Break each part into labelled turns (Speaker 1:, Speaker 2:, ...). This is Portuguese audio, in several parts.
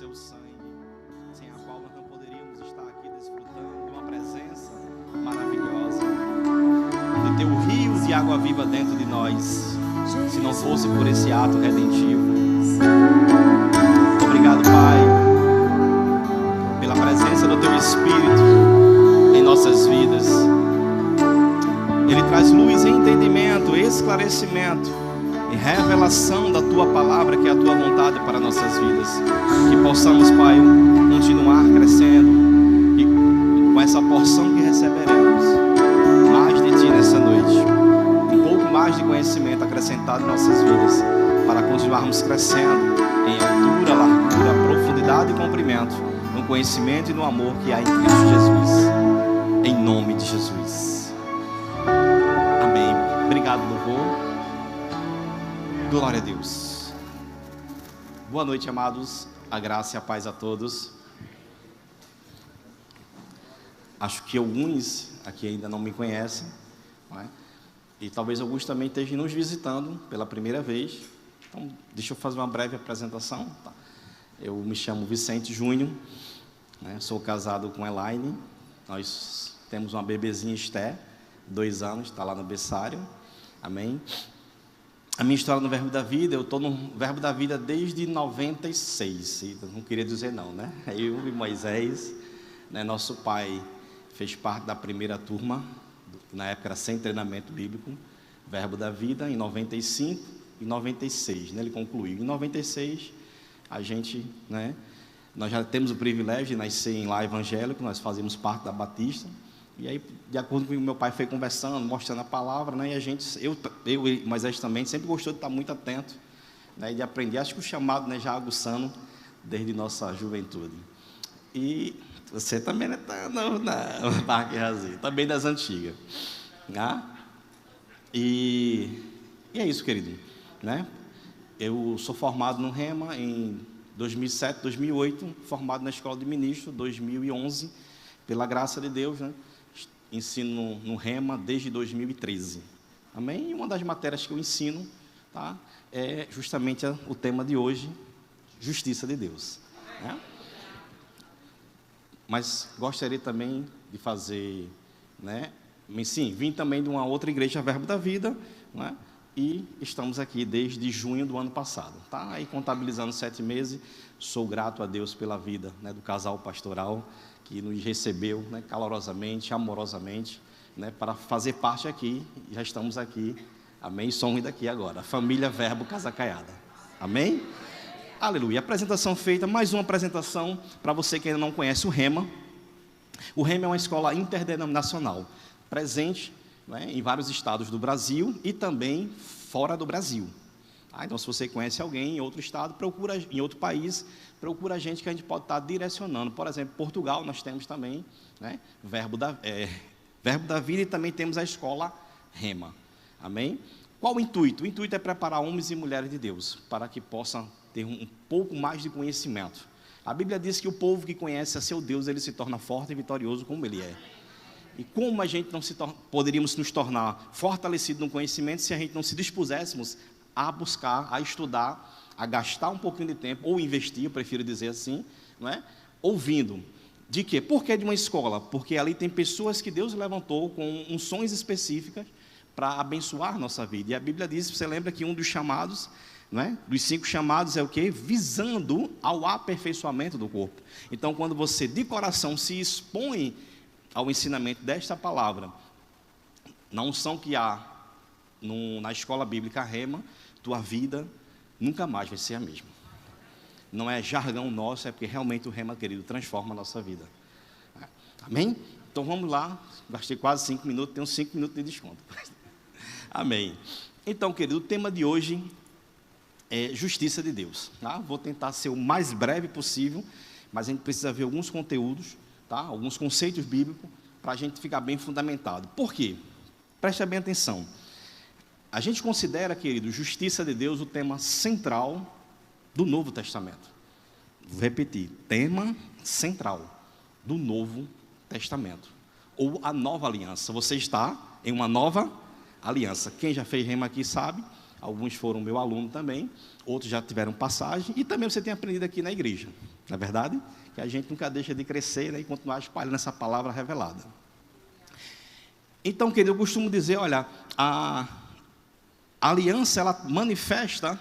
Speaker 1: seu sangue, sem a qual nós não poderíamos estar aqui desfrutando de uma presença maravilhosa, de ter o rio de água viva dentro de nós, se não fosse por esse ato redentivo. Obrigado, Pai, pela presença do Teu Espírito em nossas vidas. Ele traz luz e entendimento, esclarecimento e revelação da Tua palavra, que é a Tua vontade para nossas vidas. Que possamos, Pai, continuar crescendo e com essa porção que receberemos, mais de Ti nessa noite, um pouco mais de conhecimento acrescentado em nossas vidas, para continuarmos crescendo em altura, largura, profundidade e comprimento, no conhecimento e no amor que há em Cristo Jesus. Em nome de Jesus. Amém. Obrigado, louvor. Glória a Deus. Boa noite, amados. A graça e a paz a todos. Acho que alguns aqui ainda não me conhecem, não é? E talvez alguns também estejam nos visitando pela primeira vez. Então, deixa eu fazer uma breve apresentação. Tá? Eu me chamo Vicente Júnior, né? Sou casado com Elaine. Nós temos uma bebezinha Esté, 2 anos, está lá no berçário. Amém. A minha história no Verbo da Vida, eu estou no Verbo da Vida desde 96, não queria dizer não, né? Eu e Moisés, né, nosso pai fez parte da primeira turma, na época era sem treinamento bíblico, Verbo da Vida, em 95 e 96, né, ele concluiu. Em 96, a gente, né, nós já temos o privilégio de nascer em lar evangélico, nós fazíamos parte da Batista. E aí, de acordo com o que meu pai foi conversando, mostrando a palavra, né, e a gente, eu e Moisés também, sempre gostou de estar muito atento, né, de aprender. Acho que o chamado, né, já aguçando desde nossa juventude. E você também não está novo, não, Parque Razia, está bem das antigas. Né? E é isso, querido. Né? Eu sou formado no Rema em 2007, 2008, formado na Escola de Ministro, 2011, pela graça de Deus, né? Ensino no Rema desde 2013. Amém? E uma das matérias que eu ensino, tá, é justamente o tema de hoje, justiça de Deus. Né? Mas gostaria também de fazer, né? Sim, vim também de uma outra igreja, Verbo da Vida, né? E estamos aqui desde junho do ano passado. Tá aí contabilizando 7 meses. Sou grato a Deus pela vida, né, do casal pastoral, que nos recebeu, né, calorosamente, amorosamente, né, para fazer parte aqui. Já estamos aqui, amém? Somos daqui agora, família Verbo Casa Caiada, amém? Aleluia. Apresentação feita, mais uma apresentação para você que ainda não conhece o Rema. O Rema é uma escola interdenominacional, presente, né, em vários estados do Brasil e também fora do Brasil. Então, se você conhece alguém em outro estado, procura em outro país, procura a gente que a gente pode estar direcionando. Por exemplo, Portugal, nós temos também, né, Verbo da Vida, e também temos a escola Rema. Amém? Qual o intuito? O intuito é preparar homens e mulheres de Deus, para que possam ter um pouco mais de conhecimento. A Bíblia diz que o povo que conhece a seu Deus, ele se torna forte e vitorioso como ele é. E como a gente não poderíamos nos tornar fortalecidos no conhecimento se a gente não se dispuséssemos a buscar, a estudar, a gastar um pouquinho de tempo, ou investir, eu prefiro dizer assim, não é? Ouvindo. De quê? Por que de uma escola? Porque ali tem pessoas que Deus levantou com unções específicas para abençoar a nossa vida. E a Bíblia diz, você lembra que um dos chamados, não é? Dos 5 chamados é o quê? Visando ao aperfeiçoamento do corpo. Então, quando você de coração se expõe ao ensinamento desta palavra, na unção que há na escola bíblica Rema, tua vida nunca mais vai ser a mesma. Não é jargão nosso, é porque realmente o Rema, querido, transforma a nossa vida. Amém? Então vamos lá, gastei quase 5 minutos, tenho 5 minutos de desconto. Amém. Então, querido, o tema de hoje é justiça de Deus. Tá? Vou tentar ser o mais breve possível, mas a gente precisa ver alguns conteúdos, tá? Alguns conceitos bíblicos, para a gente ficar bem fundamentado. Por quê? Preste bem atenção. A gente considera, querido, justiça de Deus o tema central do Novo Testamento. Vou repetir, tema central do Novo Testamento, ou a nova aliança. Você está em uma nova aliança. Quem já fez Rema aqui sabe, Alguns foram meu aluno também, outros já tiveram passagem, e também você tem aprendido aqui na igreja, não é verdade? Que a gente nunca deixa de crescer, né, e continuar espalhando essa palavra revelada. Então, querido, eu costumo dizer, olha, a aliança, ela manifesta,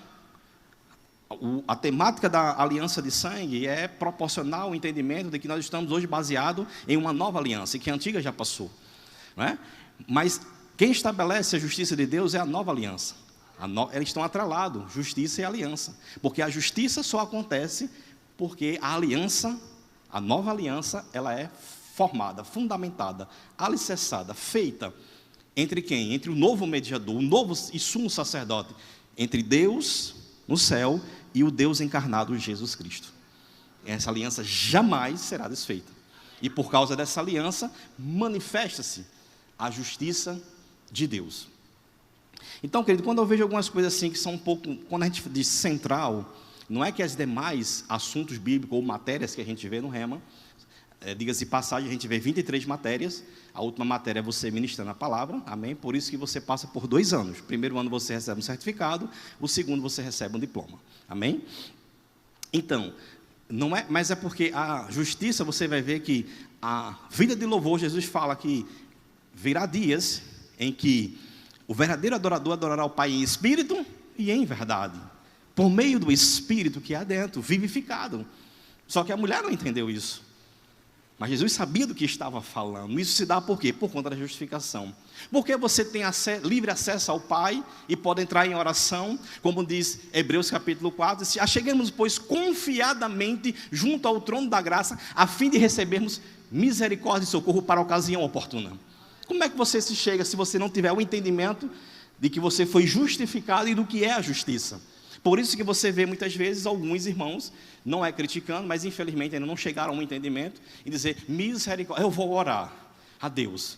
Speaker 1: a temática da aliança de sangue é proporcional ao entendimento de que nós estamos hoje baseados em uma nova aliança, e que a antiga já passou, não é? Mas quem estabelece a justiça de Deus é a nova aliança. Eles estão atrelados, justiça e aliança, porque a justiça só acontece porque a aliança, a nova aliança, ela é formada, fundamentada, alicerçada, feita entre quem? Entre o novo mediador, o novo e sumo sacerdote, entre Deus no céu e o Deus encarnado, Jesus Cristo. Essa aliança jamais será desfeita, e por causa dessa aliança manifesta-se a justiça de Deus. Então, querido, quando eu vejo algumas coisas assim que são um pouco, quando a gente diz central, não é que as demais assuntos bíblicos ou matérias que a gente vê no Rema, diga-se de passagem, a gente vê 23 matérias, a última matéria é você ministrando a palavra, amém? Por isso que você passa por 2 anos. O primeiro ano você recebe um certificado, o segundo você recebe um diploma, amém? Então, não é, mas é porque a justiça, você vai ver que a vida de louvor, Jesus fala que virá dias em que o verdadeiro adorador adorará o Pai em espírito e em verdade, por meio do Espírito que há dentro, vivificado. Só que a mulher não entendeu isso. Mas Jesus sabia do que estava falando. Isso se dá por quê? Por conta da justificação. Porque você tem livre acesso ao Pai e pode entrar em oração, como diz Hebreus capítulo 4, se acheguemos, pois, confiadamente junto ao trono da graça, a fim de recebermos misericórdia e socorro para a ocasião oportuna. Como é que você se chega se você não tiver o entendimento de que você foi justificado e do que é a justiça? Por isso que você vê muitas vezes alguns irmãos, não é criticando, mas infelizmente ainda não chegaram a um entendimento, e dizer, misericórdia, eu vou orar a Deus,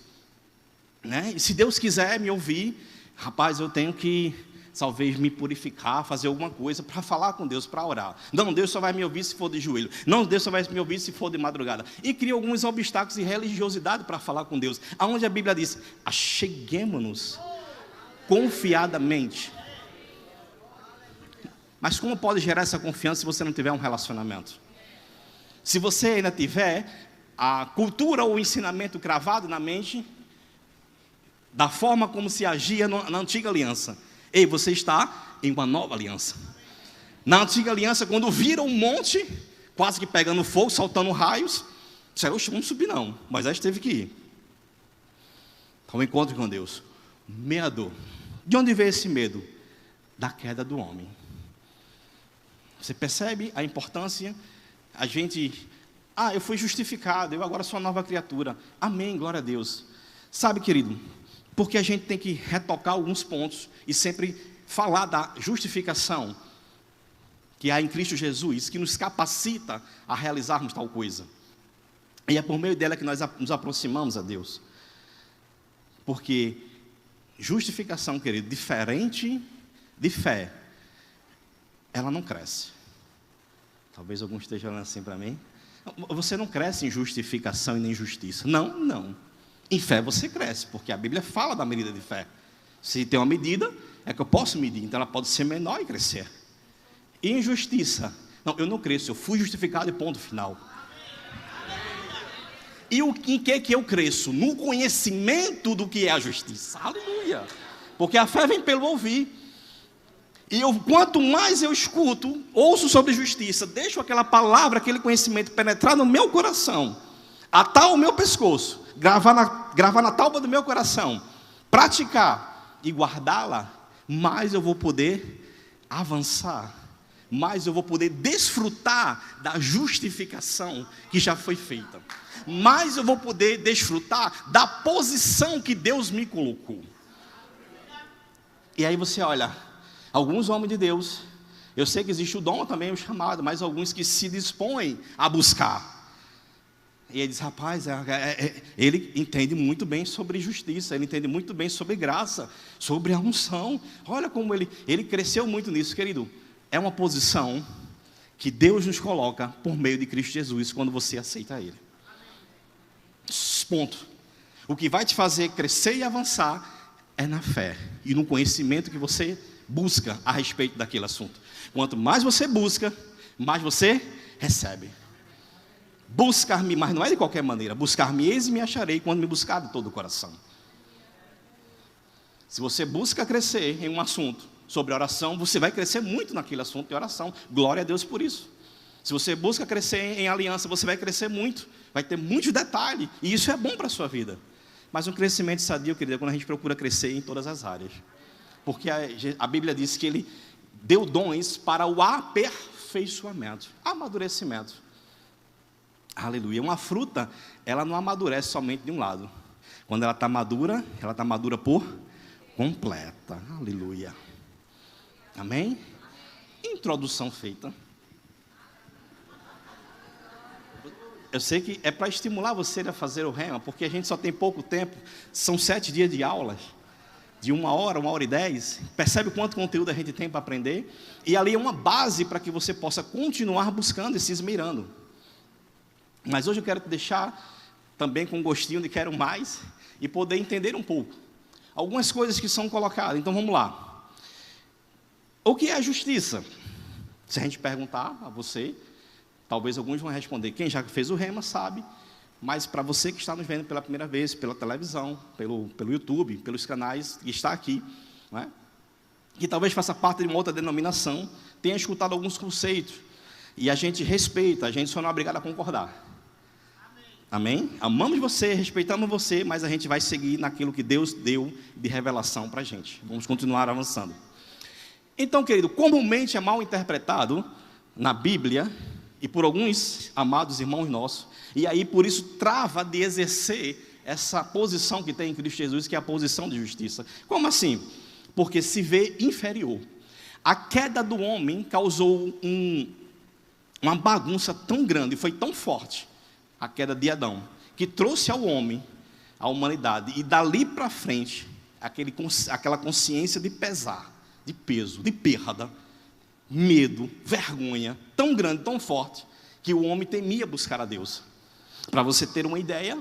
Speaker 1: né? E se Deus quiser me ouvir, rapaz, eu tenho que talvez me purificar, fazer alguma coisa para falar com Deus, para orar. Não, Deus só vai me ouvir se for de joelho. Não, Deus só vai me ouvir se for de madrugada. E cria alguns obstáculos de religiosidade para falar com Deus. Aonde a Bíblia diz, acheguemo-nos confiadamente. Mas como pode gerar essa confiança se você não tiver um relacionamento? Se você ainda tiver a cultura ou o ensinamento cravado na mente, da forma como se agia na antiga aliança, ei, você está em uma nova aliança. Na antiga aliança, quando viram um monte, quase que pegando fogo, soltando raios, disseram, oxe, vamos subir não. Moisés teve que ir. Então, encontro com Deus. Medo. De onde veio esse medo? Da queda do homem. Você percebe a importância? A gente, eu fui justificado, eu agora sou uma nova criatura. Amém, glória a Deus. Sabe, querido, porque a gente tem que retocar alguns pontos e sempre falar da justificação que há em Cristo Jesus, que nos capacita a realizarmos tal coisa. E é por meio dela que nós nos aproximamos a Deus. Porque justificação, querido, diferente de fé, ela não cresce. Talvez alguns estejam olhando assim para mim. Você não cresce em justificação e nem justiça. Não, não. Em fé você cresce, porque a Bíblia fala da medida de fé. Se tem uma medida, é que eu posso medir, então ela pode ser menor e crescer. E em justiça? Não, eu não cresço, eu fui justificado e ponto final. E em que eu cresço? No conhecimento do que é a justiça. Aleluia! Porque a fé vem pelo ouvir. E quanto mais eu escuto, ouço sobre justiça, deixo aquela palavra, aquele conhecimento penetrar no meu coração, atar o meu pescoço, gravar na tábua do meu coração, praticar e guardá-la, mais eu vou poder avançar, mais eu vou poder desfrutar da justificação que já foi feita, mais eu vou poder desfrutar da posição que Deus me colocou. E aí você olha, alguns homens de Deus, eu sei que existe o dom também, o chamado, mas alguns que se dispõem a buscar. E ele diz, rapaz, ele entende muito bem sobre justiça, ele entende muito bem sobre graça, sobre a unção. Olha como ele cresceu muito nisso, querido. É uma posição que Deus nos coloca por meio de Cristo Jesus, quando você aceita Ele. Ponto. O que vai te fazer crescer e avançar é na fé e no conhecimento que você busca a respeito daquele assunto. Quanto mais você busca, mais você recebe. Buscar-me, mas não é de qualquer maneira. Buscar-me-eis e me acharei quando me buscar de todo o coração. Se você busca crescer em um assunto sobre oração, você vai crescer muito naquele assunto de oração. Glória a Deus por isso. Se você busca crescer em aliança, você vai crescer muito. Vai ter muitos detalhes. E isso é bom para a sua vida. Mas um crescimento sadio, querido, é quando a gente procura crescer em todas as áreas. Porque a Bíblia diz que Ele deu dons para o aperfeiçoamento, amadurecimento. Aleluia. Uma fruta, ela não amadurece somente de um lado. Quando ela está madura por completa. Aleluia. Amém? Introdução feita. Eu sei que é para estimular você a fazer o rema, porque a gente só tem pouco tempo. São 7 dias de aulas, de 1 hora e 10. Percebe quanto conteúdo a gente tem para aprender? E ali é uma base para que você possa continuar buscando e se esmerando. Mas hoje eu quero te deixar também com um gostinho de quero mais e poder entender um pouco algumas coisas que são colocadas. Então vamos lá. O que é a justiça? Se a gente perguntar a você, talvez alguns vão responder. Quem já fez o rema sabe, mas para você que está nos vendo pela primeira vez, pela televisão, pelo YouTube, pelos canais, que está aqui, não é? Que talvez faça parte de uma outra denominação, tenha escutado alguns conceitos, e a gente respeita, a gente só não é obrigado a concordar. Amém? Amamos você, respeitamos você, mas a gente vai seguir naquilo que Deus deu de revelação para a gente. Vamos continuar avançando. Então, querido, comumente é mal interpretado na Bíblia, e por alguns amados irmãos nossos, e aí por isso trava de exercer essa posição que tem em Cristo Jesus, que é a posição de justiça. Como assim? Porque se vê inferior. A queda do homem causou uma bagunça tão grande, foi tão forte, a queda de Adão, que trouxe ao homem, à humanidade, e dali para frente, aquela consciência de pesar, de peso, de perda, medo, vergonha, tão grande, tão forte, que o homem temia buscar a Deus. Para você ter uma ideia,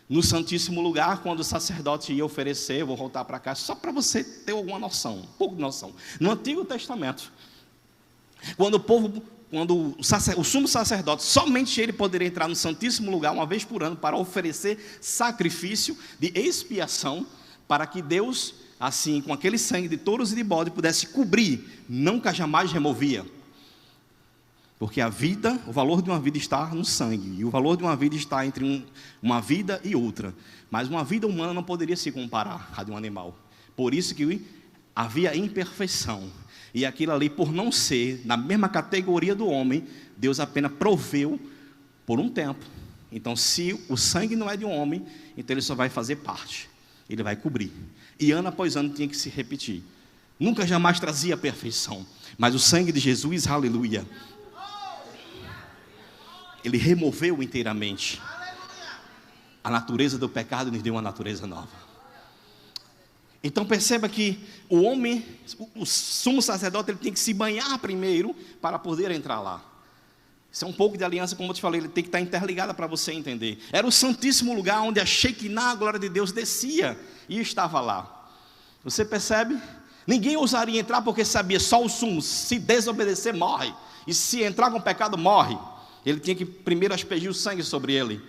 Speaker 1: no Santíssimo Lugar, quando o sacerdote ia oferecer, eu vou voltar para cá, só para você ter alguma noção, um pouco de noção. No Antigo Testamento, quando o sumo sacerdote, somente ele poderia entrar no Santíssimo Lugar uma vez por ano para oferecer sacrifício de expiação, para que Deus, assim, com aquele sangue de touros e de bode, pudesse cobrir, nunca jamais removia. Porque a vida, o valor de uma vida está no sangue, e o valor de uma vida está entre uma vida e outra. Mas uma vida humana não poderia se comparar à de um animal. Por isso que havia imperfeição. E aquilo ali, por não ser na mesma categoria do homem, Deus apenas proveu por um tempo. Então, se o sangue não é de um homem, então ele só vai fazer parte. Ele vai cobrir. E ano após ano tinha que se repetir. Nunca jamais trazia a perfeição. Mas o sangue de Jesus, aleluia, ele removeu inteiramente a natureza do pecado e nos deu uma natureza nova. Então perceba que o homem, o sumo sacerdote, ele tem que se banhar primeiro para poder entrar lá. Isso é um pouco de aliança, como eu te falei, ele tem que estar interligada para você entender. Era o santíssimo lugar onde a Shekinah, a glória de Deus, descia e estava lá. Você percebe? Ninguém ousaria entrar porque sabia, só o sumo, se desobedecer, morre. E se entrar com pecado, morre. Ele tinha que primeiro aspergir o sangue sobre ele.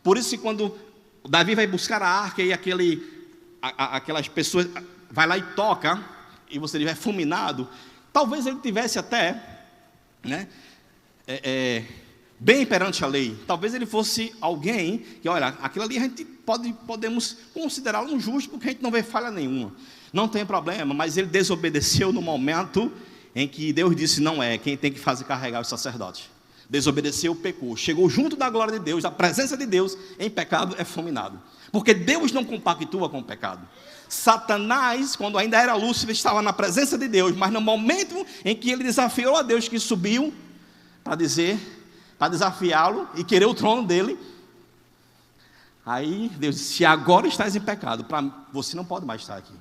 Speaker 1: Por isso que quando Davi vai buscar a arca e aquelas pessoas vai lá e toca, e você estiver fulminado, talvez ele tivesse até, né, bem perante a lei. Talvez ele fosse alguém que, olha, aquilo ali a gente podemos considerá-lo um justo, porque a gente não vê falha nenhuma. Não tem problema, mas ele desobedeceu no momento em que Deus disse, não é, quem tem que carregar os sacerdotes. Desobedeceu, pecou, chegou junto da glória de Deus, da presença de Deus, em pecado é fulminado. Porque Deus não compactua com o pecado. Satanás, quando ainda era Lúcifer, estava na presença de Deus, mas no momento em que ele desafiou a Deus, que subiu para desafiá-lo e querer o trono dele, aí Deus disse, se agora estás em pecado, você não pode mais estar aqui.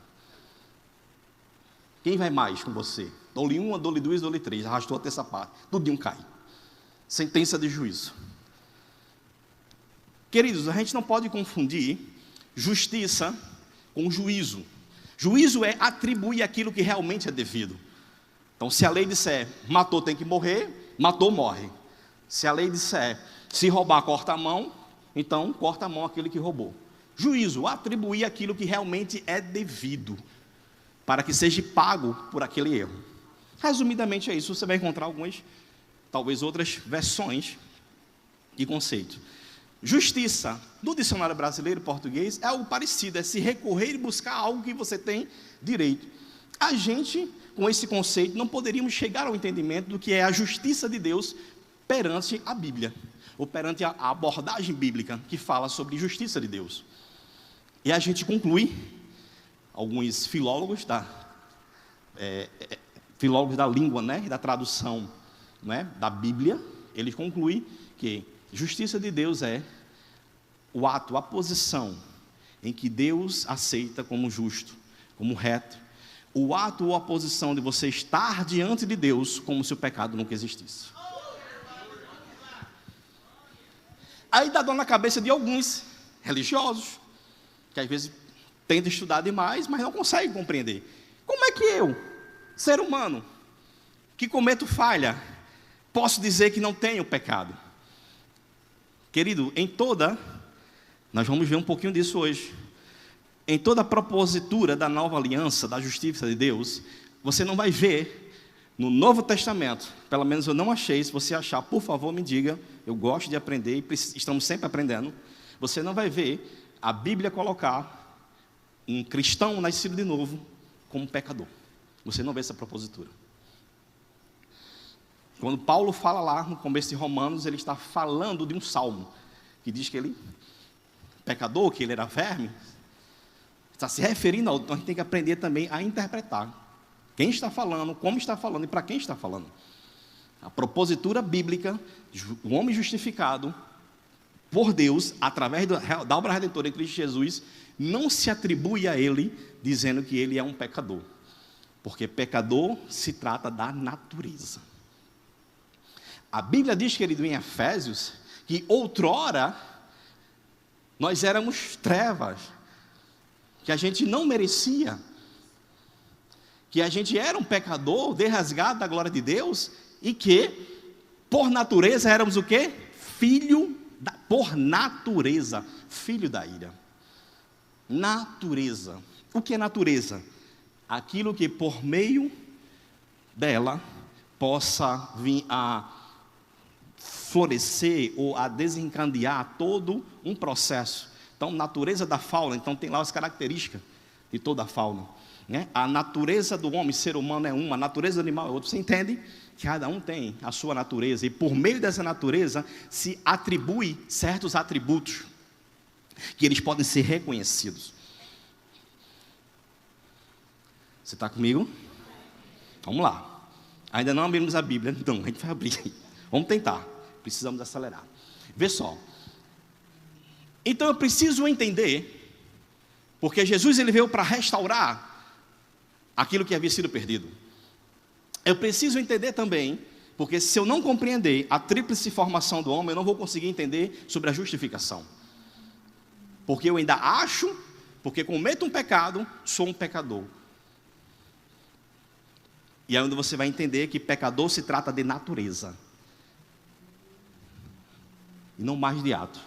Speaker 1: Quem vai mais com você? Dou-lhe uma, dou-lhe duas, dou-lhe três, arrastou até essa parte, tudinho cai. Sentença de juízo. Queridos, a gente não pode confundir justiça com juízo. Juízo é atribuir aquilo que realmente é devido. Então, se a lei disser, matou tem que morrer, matou, morre. Se a lei disser, se roubar, corta a mão, então corta a mão aquele que roubou. Juízo, atribuir aquilo que realmente é devido, para que seja pago por aquele erro. Resumidamente é isso. Você vai encontrar algumas, talvez outras versões de conceito. Justiça, no dicionário brasileiro e português, é algo parecido, é se recorrer e buscar algo que você tem direito. A gente, com esse conceito, não poderíamos chegar ao entendimento do que é a justiça de Deus perante a Bíblia, ou perante a abordagem bíblica que fala sobre justiça de Deus. E a gente conclui, alguns filólogos da língua, né, e da tradução, né, da Bíblia, eles concluem que justiça de Deus é o ato, a posição em que Deus aceita como justo, como reto, o ato ou a posição de você estar diante de Deus como se o pecado nunca existisse. Aí dá dor na cabeça de alguns religiosos, que às vezes tentam estudar demais, mas não conseguem compreender. Como é que eu, ser humano, que cometo falha, posso dizer que não tenho pecado? Querido, nós vamos ver um pouquinho disso hoje. Em toda a propositura da nova aliança, da justiça de Deus, você não vai ver no Novo Testamento, pelo menos eu não achei, se você achar, por favor me diga, eu gosto de aprender e estamos sempre aprendendo. Você não vai ver a Bíblia colocar um cristão nascido de novo como pecador. Você não vê essa propositura. Quando Paulo fala lá no começo de Romanos, ele está falando de um salmo, que diz que ele, pecador, que ele era verme, está se referindo ao, então a gente tem que aprender também a interpretar quem está falando, como está falando e para quem está falando. A propositura bíblica, o homem justificado por Deus, através da obra redentora em Cristo Jesus, não se atribui a ele, dizendo que ele é um pecador, porque pecador se trata da natureza. A Bíblia diz, querido, em Efésios, que outrora nós éramos trevas, que a gente não merecia, que a gente era um pecador desrasgado da glória de Deus, e que, por natureza, éramos o quê? Por natureza, filho da ira. Natureza. O que é natureza? Aquilo que por meio dela possa vir a florescer ou a desencadear todo um processo. Então, natureza da fauna, então tem lá as características de toda a fauna, né? A natureza do homem, ser humano é uma, a natureza do animal é outra. Você entende? Cada um tem a sua natureza, e por meio dessa natureza se atribui certos atributos, que eles podem ser reconhecidos. Você está comigo? Vamos lá. Ainda não abrimos a Bíblia, então a gente vai abrir. Vamos tentar. Precisamos acelerar. Vê só. Então eu preciso entender, porque Jesus ele veio para restaurar aquilo que havia sido perdido. Eu preciso entender também, porque se eu não compreender a tríplice formação do homem, eu não vou conseguir entender sobre a justificação. Porque eu ainda acho, porque cometo um pecado, sou um pecador. E aí onde você vai entender que pecador se trata de natureza, e não mais de ato.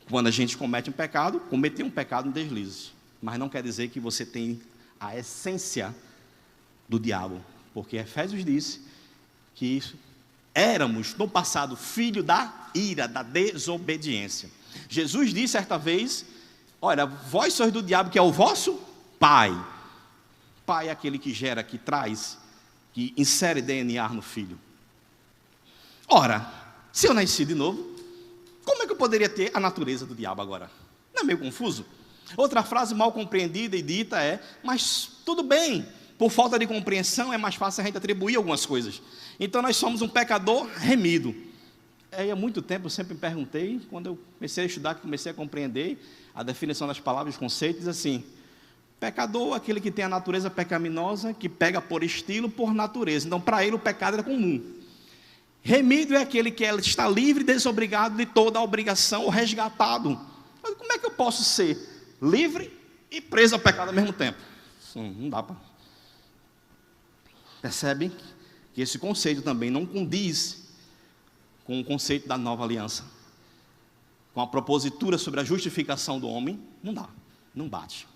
Speaker 1: Quando a gente comete um pecado, cometer um pecado, um deslize. Mas não quer dizer que você tem a essência do diabo. Porque Efésios diz que éramos, no passado, filho da ira, da desobediência. Jesus disse certa vez, olha, vós sois do diabo, que é o vosso pai. Pai é aquele que gera, que traz, que insere DNA no filho. Ora, se eu nasci de novo, como é que eu poderia ter a natureza do diabo agora? Não é meio confuso? Outra frase mal compreendida e dita é, mas tudo bem, por falta de compreensão é mais fácil a gente atribuir algumas coisas. Então nós somos um pecador remido. Há muito tempo eu sempre me perguntei, quando eu comecei a estudar, comecei a compreender a definição das palavras, conceito, diz assim, pecador é aquele que tem a natureza pecaminosa, que pega por estilo, por natureza. Então para ele o pecado era comum. Remido é aquele que está livre e desobrigado de toda a obrigação, ou resgatado. Mas como é que eu posso ser livre e preso ao pecado ao mesmo tempo. Não dá para... Percebem que esse conceito também não condiz com o conceito da nova aliança, com a propositura sobre a justificação do homem. Não dá, não bate.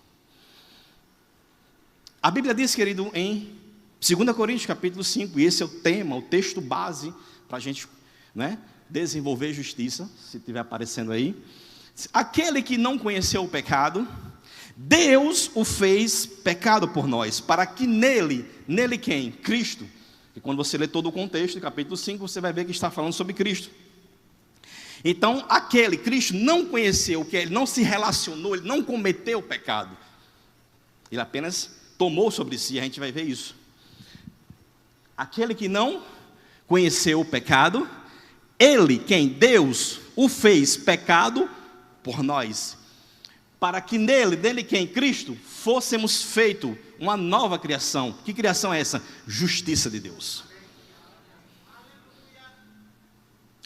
Speaker 1: A Bíblia diz, querido, em 2 Coríntios capítulo 5, e esse é o tema, o texto base para a gente, né, desenvolver justiça, se estiver aparecendo aí. Aquele que não conheceu o pecado, Deus o fez pecado por nós, para que nele quem? Cristo. E quando você lê todo o contexto do capítulo 5, você vai ver que está falando sobre Cristo. Então, Cristo não conheceu, que ele não se relacionou, ele não cometeu o pecado. Ele apenas tomou sobre si, a gente vai ver isso. Aquele que não conheceu o pecado, ele, quem? Deus o fez pecado por nós, para que nele quem? Cristo, fôssemos feito uma nova criação. Que criação é essa? Justiça de Deus.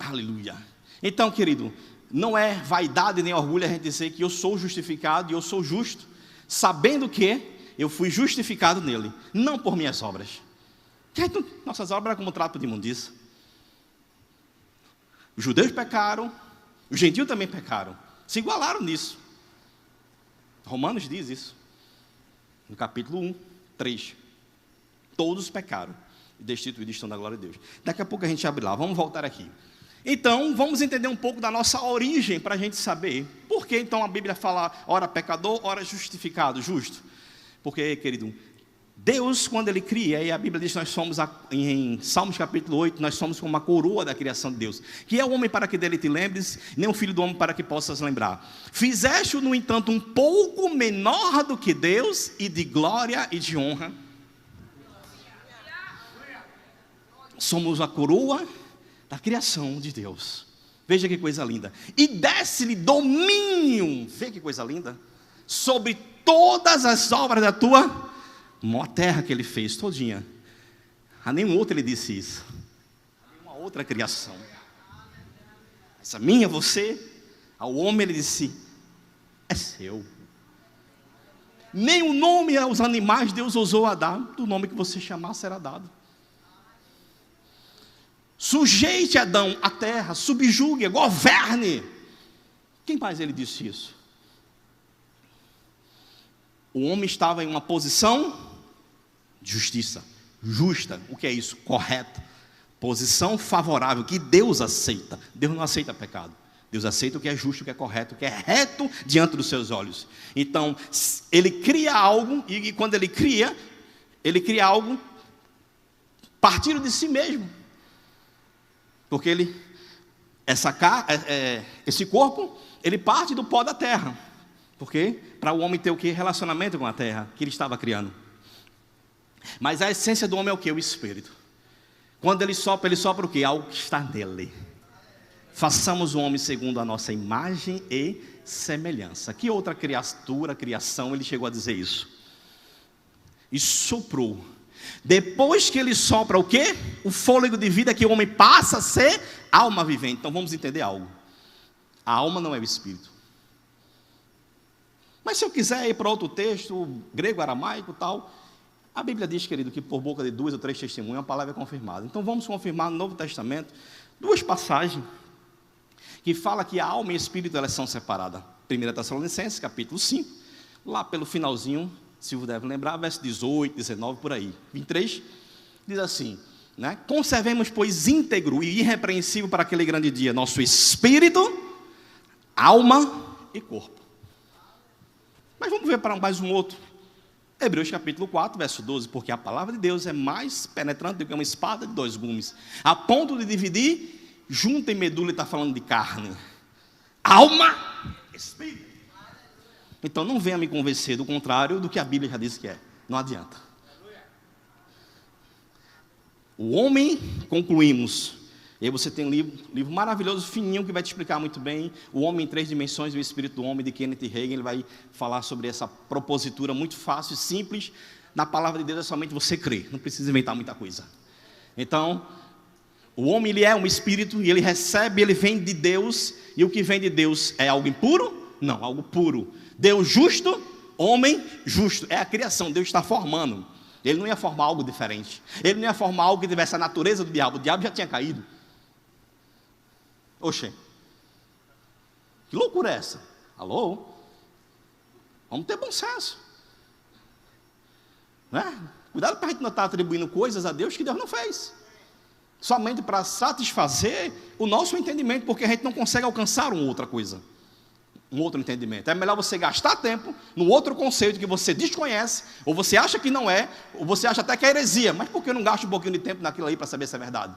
Speaker 1: Aleluia. Então, querido, não é vaidade nem orgulho a gente dizer que eu sou justificado e eu sou justo, sabendo que eu fui justificado nele, não por minhas obras. Nossas obras eram como trapo de imundícia. Os judeus pecaram, os gentios também pecaram, se igualaram nisso. Romanos diz isso, no capítulo 1, 3. Todos pecaram e destituídos estão da glória de Deus. Daqui a pouco a gente abre lá, vamos voltar aqui. Então, vamos entender um pouco da nossa origem, para a gente saber. Por que então a Bíblia fala, ora pecador, ora justificado, justo? Porque, querido, Deus, quando Ele cria, e a Bíblia diz que nós somos, em Salmos capítulo 8, nós somos como a coroa da criação de Deus. Que é o homem para que dele te lembres, nem o filho do homem para que possas lembrar. Fizeste-o, no entanto, um pouco menor do que Deus, e de glória e de honra. Somos a coroa da criação de Deus. Veja que coisa linda. E desse-lhe domínio, vê que coisa linda, sobre todas as obras da tua maior terra que ele fez, todinha. A nenhum outro ele disse isso. A nenhuma outra criação. Essa minha, você, ao homem ele disse, é seu. Nem o nome aos animais Deus ousou a dar, do nome que você chamar será dado. Sujeite, Adão, a terra, subjugue, governe. Quem mais ele disse isso? O homem estava em uma posição de justiça, justa. O que é isso? Correto. Posição favorável, que Deus aceita. Deus não aceita pecado. Deus aceita o que é justo, o que é correto, o que é reto diante dos seus olhos. Então, ele cria algo, e quando ele cria algo partindo de si mesmo. Porque esse corpo, ele parte do pó da terra. Porque para o homem ter o que? Relacionamento com a terra que ele estava criando. Mas a essência do homem é o que? O espírito. Quando ele sopra o que? Algo que está nele. Façamos o homem segundo a nossa imagem e semelhança. Que outra criação ele chegou a dizer isso? E soprou. Depois que ele sopra o quê? O fôlego de vida, que o homem passa a ser alma vivente. Então vamos entender algo. A alma não é o espírito. Mas se eu quiser ir para outro texto, grego, aramaico e tal, a Bíblia diz, querido, que por boca de 2 ou 3 testemunhas, a palavra é confirmada. Então vamos confirmar no Novo Testamento 2 passagens que falam que a alma e o espírito elas são separadas. 1 Tessalonicenses, capítulo 5, lá pelo finalzinho, se você deve lembrar, verso 18, 19, por aí. 23, diz assim, né? Conservemos, pois, íntegro e irrepreensível para aquele grande dia, nosso espírito, alma e corpo. Mas vamos ver para mais um outro. Hebreus capítulo 4, verso 12. Porque a palavra de Deus é mais penetrante do que uma espada de 2 gumes, a ponto de dividir junta e medula, e está falando de carne, alma, espírito. Então não venha me convencer do contrário do que a Bíblia já disse que é. Não adianta. O homem, concluímos. E aí você tem um livro maravilhoso, fininho, que vai te explicar muito bem. O Homem em 3 Dimensões e o Espírito do Homem, de Kenneth Hagin. Ele vai falar sobre essa propositura muito fácil e simples. Na palavra de Deus é somente você crer. Não precisa inventar muita coisa. Então, o homem ele é um espírito e ele recebe, ele vem de Deus. E o que vem de Deus é algo impuro? Não, algo puro. Deus justo? Homem justo, é a criação, Deus está formando. Ele não ia formar algo diferente. Ele não ia formar algo que tivesse a natureza do diabo. O diabo já tinha caído. Oxê. Que loucura é essa? Alô? Vamos ter bom senso. Né? Cuidado para a gente não estar atribuindo coisas a Deus que Deus não fez. Somente para satisfazer o nosso entendimento, porque a gente não consegue alcançar uma outra coisa. Um outro entendimento. É melhor você gastar tempo no outro conceito que você desconhece, ou você acha que não é, ou você acha até que é heresia. Mas por que eu não gasto um pouquinho de tempo naquilo aí para saber se é verdade?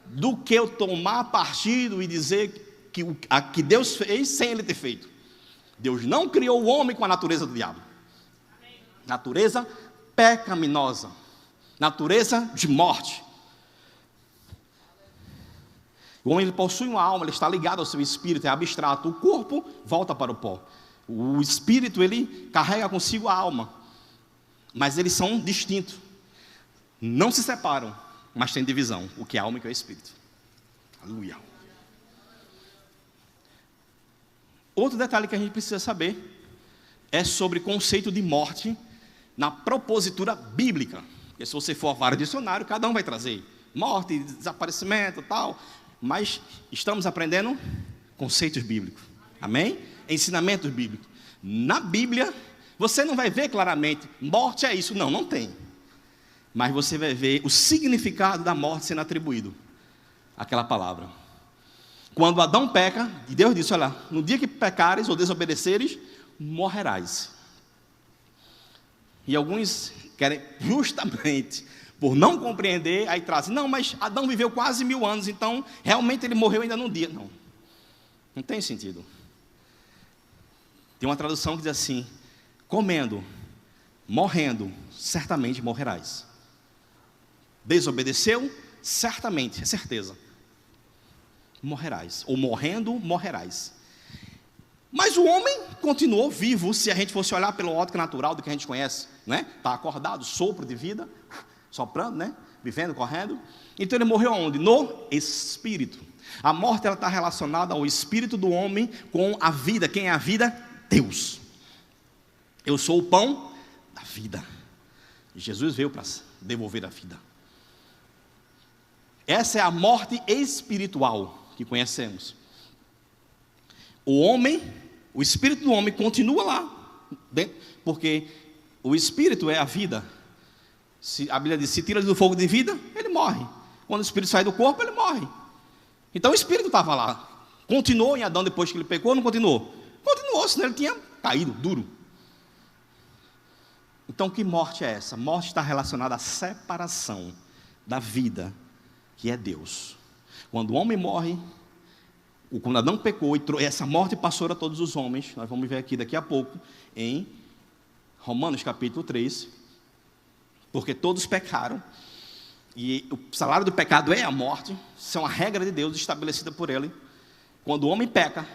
Speaker 1: Do que eu tomar partido e dizer que Deus fez sem Ele ter feito. Deus não criou o homem com a natureza do diabo. Natureza pecaminosa. Natureza de morte. O homem ele possui uma alma, ele está ligado ao seu espírito, é abstrato. O corpo volta para o pó. O espírito ele carrega consigo a alma. Mas eles são distintos. Não se separam, mas tem divisão. O que é a alma e o que é o espírito. Aleluia. Outro detalhe que a gente precisa saber é sobre o conceito de morte na propositura bíblica. Porque se você for a vários dicionários, cada um vai trazer morte, desaparecimento, tal. Mas estamos aprendendo conceitos bíblicos. Amém? Ensinamentos bíblicos. Na Bíblia, você não vai ver claramente, morte é isso. Não, não tem. Mas você vai ver o significado da morte sendo atribuído àquela palavra. Quando Adão peca, e Deus disse, olha, no dia que pecares ou desobedeceres, morrerás. E alguns querem justamente, por não compreender, aí trazem, não, mas Adão viveu quase 1000 anos, então realmente ele morreu ainda num dia. Não, não tem sentido. Tem uma tradução que diz assim, comendo, morrendo, certamente morrerás. Desobedeceu, certamente, é certeza. Morrerás, ou morrendo, morrerás. Mas o homem continuou vivo, se a gente fosse olhar pela ótica natural do que a gente conhece, né? Está acordado, sopro de vida, soprando, né? Vivendo, correndo. Então ele morreu onde? No espírito. A morte ela está relacionada ao espírito do homem com a vida. Quem é a vida? Deus. Eu sou o pão da vida. E Jesus veio para devolver a vida. Essa é a morte espiritual que conhecemos. O homem, o espírito do homem continua lá, porque o espírito é a vida. A Bíblia diz, se tira do fogo de vida, ele morre. Quando o espírito sai do corpo, ele morre. Então o espírito estava lá. Continuou em Adão depois que ele pecou ou não continuou? Continuou, senão ele tinha caído, duro. Então que morte é essa? Morte está relacionada à separação da vida, que é Deus. Quando o homem morre, quando Adão pecou, e essa morte passou a todos os homens, nós vamos ver aqui daqui a pouco, em Romanos capítulo 3, porque todos pecaram, e o salário do pecado é a morte, isso é uma regra de Deus estabelecida por Ele. Quando o homem peca,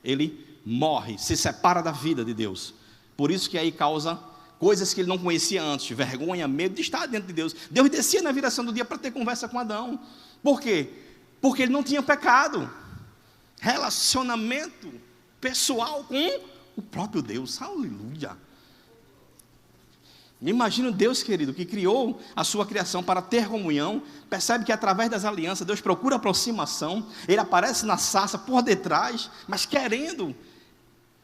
Speaker 1: ele morre, se separa da vida de Deus. Por isso que aí causa coisas que ele não conhecia antes, vergonha, medo de estar dentro de Deus. Deus descia na viração do dia para ter conversa com Adão. Por quê? Porque ele não tinha pecado. Relacionamento pessoal com o próprio Deus. Aleluia. Imagina Deus, querido, que criou a sua criação para ter comunhão. Percebe que através das alianças Deus procura aproximação. Ele aparece na sarça por detrás, mas querendo.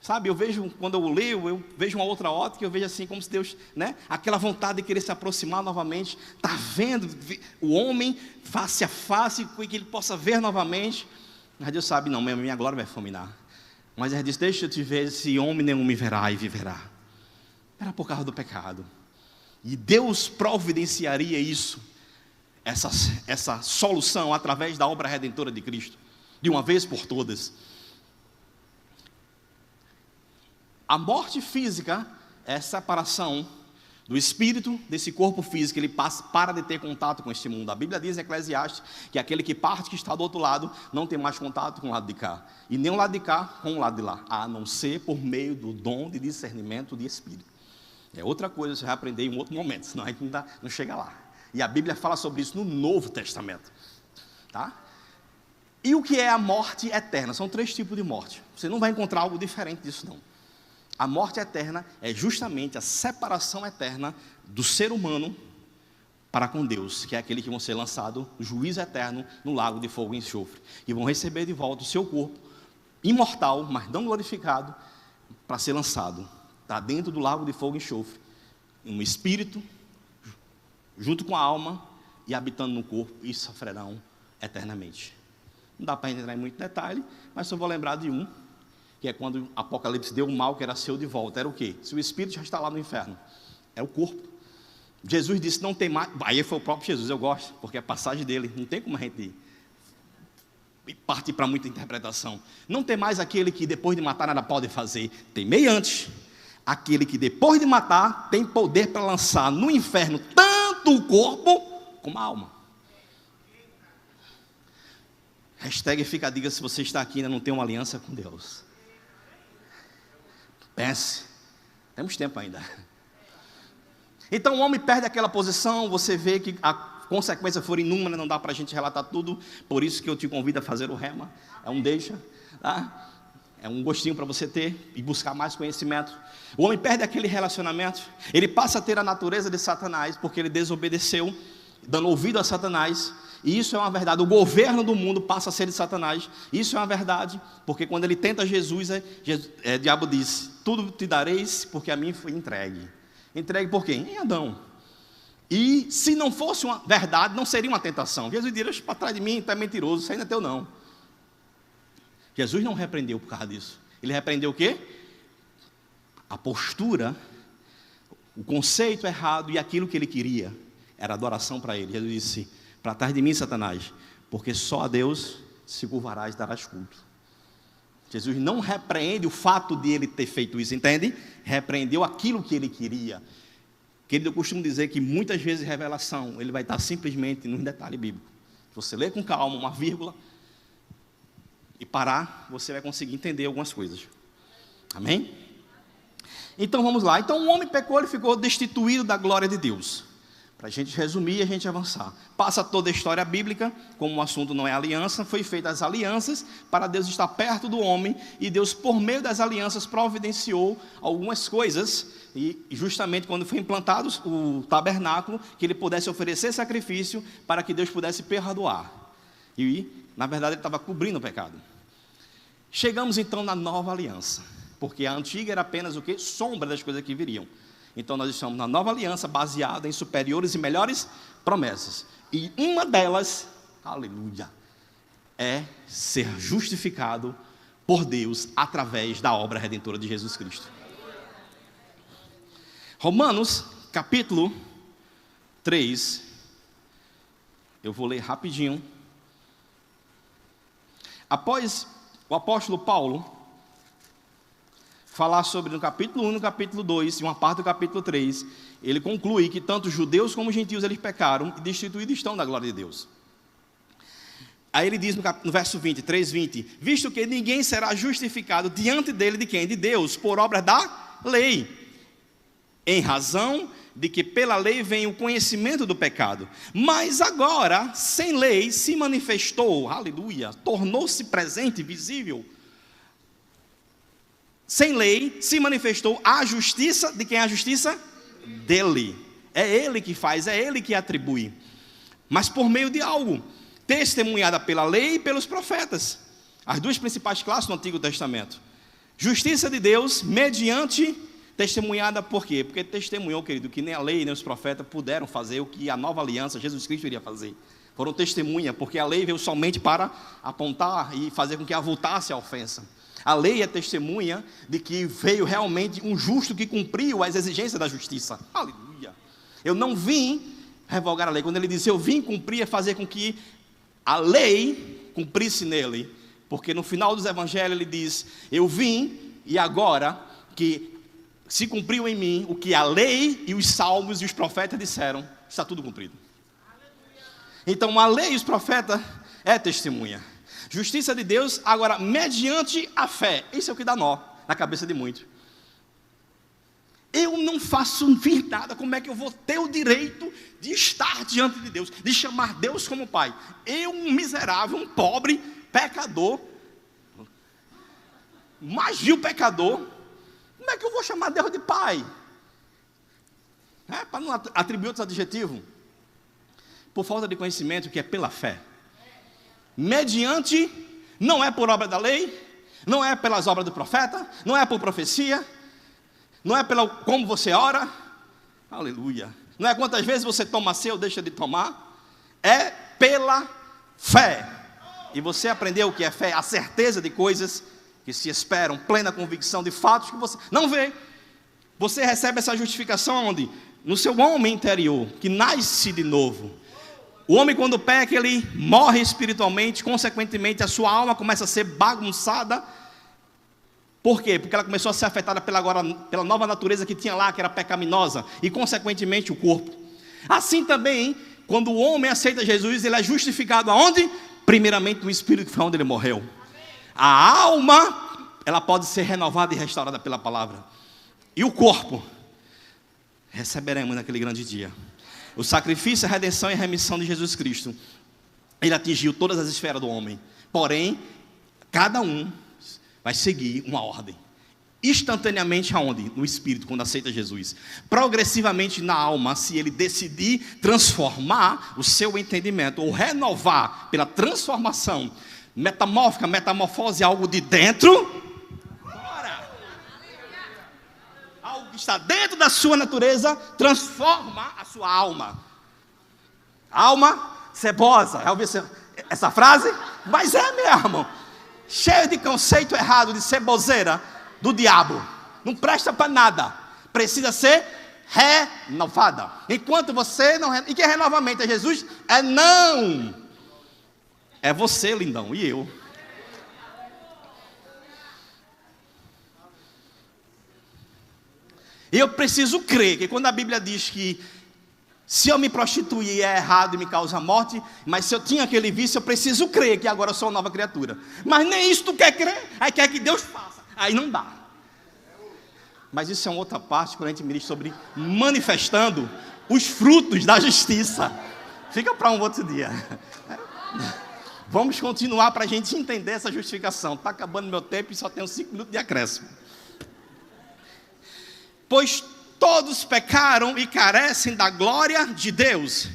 Speaker 1: Sabe, eu vejo, quando eu leio, eu vejo uma outra ótica, eu vejo assim, como se Deus, né, aquela vontade de querer se aproximar novamente, está vendo o homem face a face, que ele possa ver novamente. Mas Deus sabe, não, minha glória vai fulminar. Mas ele disse, deixa eu te ver, esse homem nenhum me verá e viverá. Era por causa do pecado. E Deus providenciaria isso, essa solução, através da obra redentora de Cristo, de uma vez por todas. A morte física é a separação do espírito desse corpo físico, ele para de ter contato com este mundo. A Bíblia diz em Eclesiastes que aquele que parte, que está do outro lado, não tem mais contato com o lado de cá, e nem o lado de cá com o lado de lá, a não ser por meio do dom de discernimento de espírito. É outra coisa, você vai aprender em um outro momento, senão a gente não chega lá. E a Bíblia fala sobre isso no Novo Testamento, tá? E o que é a morte eterna? São 3 tipos de morte. Você não vai encontrar algo diferente disso, não. A morte eterna é justamente a separação eterna do ser humano para com Deus, que é aquele que vão ser lançados no juízo eterno no lago de fogo e enxofre, e vão receber de volta o seu corpo imortal, mas não glorificado, para ser lançado. Está dentro do lago de fogo e enxofre, um espírito junto com a alma e habitando no corpo, e sofrerão eternamente. Não dá para entrar em muito detalhe, mas só vou lembrar de um, que é quando o Apocalipse deu o mal que era seu de volta. Era o quê? Se o espírito já está lá no inferno, é o corpo. Jesus disse, não tem mais, aí foi o próprio Jesus, eu gosto, porque é a passagem dele, não tem como a gente partir para muita interpretação. Não tem mais aquele que depois de matar nada pode fazer, tem meio antes. Aquele que depois de matar tem poder para lançar no inferno tanto o corpo como a alma. Hashtag fica a dica se você está aqui e ainda não tem uma aliança com Deus. Pense, temos tempo ainda. Então o homem perde aquela posição, você vê que a consequência for inúmera, não dá para a gente relatar tudo, por isso que eu te convido a fazer o rema, é um deixa, tá? É um gostinho para você ter e buscar mais conhecimento. O homem perde aquele relacionamento, ele passa a ter a natureza de Satanás, porque ele desobedeceu, dando ouvido a Satanás, e isso é uma verdade. O governo do mundo passa a ser de Satanás, isso é uma verdade, porque quando ele tenta Jesus, o diabo diz, tudo te dareis, porque a mim foi entregue. Entregue por quem? Em Adão. E se não fosse uma verdade, não seria uma tentação. Jesus diria, para trás de mim, tu é mentiroso, isso aí não é teu não. Jesus não repreendeu por causa disso. Ele repreendeu o quê? A postura, o conceito errado e aquilo que ele queria. Era adoração para ele. Jesus disse, para trás de mim, Satanás, porque só a Deus se curvarás e darás culto. Jesus não repreende o fato de ele ter feito isso, entende? Repreendeu aquilo que ele queria. Querido, eu costumo dizer que muitas vezes revelação, ele vai estar simplesmente num detalhe bíblico. Se você ler com calma, uma vírgula, e parar, você vai conseguir entender algumas coisas. Amém? Então vamos lá. Então o homem pecou, ele ficou destituído da glória de Deus. Para a gente resumir e a gente avançar. Passa toda a história bíblica, como o assunto não é aliança, foi feitas as alianças para Deus estar perto do homem, e Deus, por meio das alianças, providenciou algumas coisas, e justamente quando foi implantado o tabernáculo, que ele pudesse oferecer sacrifício, para que Deus pudesse perdoar. E, na verdade, ele estava cobrindo o pecado. Chegamos então na nova aliança, porque a antiga era apenas o quê? Sombra das coisas que viriam. Então nós estamos na nova aliança, baseada em superiores e melhores promessas. E uma delas, aleluia, é ser justificado por Deus através da obra redentora de Jesus Cristo. Romanos, capítulo 3, eu vou ler rapidinho. Após o apóstolo Paulo falar sobre no capítulo 1 e no capítulo 2, e uma parte do capítulo 3, ele conclui que tanto judeus como gentios eles pecaram e destituídos estão da glória de Deus. Aí ele diz no verso 20, 3:20, visto que ninguém será justificado diante dele de quem? De Deus, por obra da lei, em razão de que pela lei vem o conhecimento do pecado. Mas agora, sem lei, se manifestou, aleluia, tornou-se presente, visível. Sem lei, se manifestou a justiça, de quem é a justiça? Dele. É ele que faz, é ele que atribui. Mas por meio de algo, testemunhada pela lei e pelos profetas. As duas principais classes do Antigo Testamento. Justiça de Deus, mediante, testemunhada por quê? Porque testemunhou, querido, que nem a lei nem os profetas puderam fazer o que a nova aliança, Jesus Cristo, iria fazer. Foram testemunha, porque a lei veio somente para apontar e fazer com que avultasse a ofensa. A lei é testemunha de que veio realmente um justo que cumpriu as exigências da justiça. Aleluia. Eu não vim revogar a lei. Quando ele disse eu vim cumprir, é fazer com que a lei cumprisse nele. Porque no final dos evangelhos ele diz, eu vim e agora que se cumpriu em mim o que a lei e os salmos e os profetas disseram, está tudo cumprido. Então a lei e os profetas é testemunha. Justiça de Deus, agora, mediante a fé. Isso é o que dá nó na cabeça de muitos. Eu não faço nada, como é que eu vou ter o direito de estar diante de Deus, de chamar Deus como Pai? Eu, um miserável, um pobre, pecador, mais vil pecador, Como é que eu vou chamar Deus de Pai? Para não atribuir outros adjetivos. Por falta de conhecimento, que é pela fé. Mediante, não é por obra da lei, não é pelas obras do profeta, não é por profecia, não é pelo como você ora, aleluia. Não é quantas vezes você toma ceia ou deixa de tomar, é pela fé. E você aprendeu o que é fé, a certeza de coisas que se esperam, plena convicção de fatos que você não vê. Você recebe essa justificação onde? No seu homem interior, que nasce de novo. O homem, quando peca, ele morre espiritualmente, consequentemente, a sua alma começa a ser bagunçada. Por quê? Porque ela começou a ser afetada pela nova natureza que tinha lá, que era pecaminosa, e, consequentemente, o corpo. Assim também, quando o homem aceita Jesus, ele é justificado aonde? Primeiramente no espírito, que foi onde ele morreu. A alma, ela pode ser renovada e restaurada pela palavra. E o corpo, receberemos naquele grande dia. O sacrifício, a redenção e a remissão de Jesus Cristo, ele atingiu todas as esferas do homem. Porém, cada um vai seguir uma ordem. Instantaneamente aonde? No espírito, quando aceita Jesus. Progressivamente na alma, se ele decidir transformar o seu entendimento, ou renovar pela transformação metamórfica, metamorfose, algo de dentro. Algo que está dentro da sua natureza transforma a sua alma. Alma cebosa. Já ouviu essa frase? Mas é mesmo. Cheio de conceito errado, de ceboseira do diabo. Não presta para nada. Precisa ser renovada. Enquanto você não... E que é renovamento? É Jesus? É não. É você, lindão, e eu. E eu preciso crer que quando a Bíblia diz que se eu me prostituir é errado e me causa morte, mas se eu tinha aquele vício, eu preciso crer que agora eu sou uma nova criatura. Mas nem isso tu quer crer, aí quer que Deus faça. Aí não dá. Mas isso é uma outra parte, quando a gente ministra sobre manifestando os frutos da justiça. Fica para um outro dia. Vamos continuar para a gente entender essa justificação. Está acabando meu tempo e só tenho 5 minutos de acréscimo. Pois todos pecaram e carecem da glória de Deus.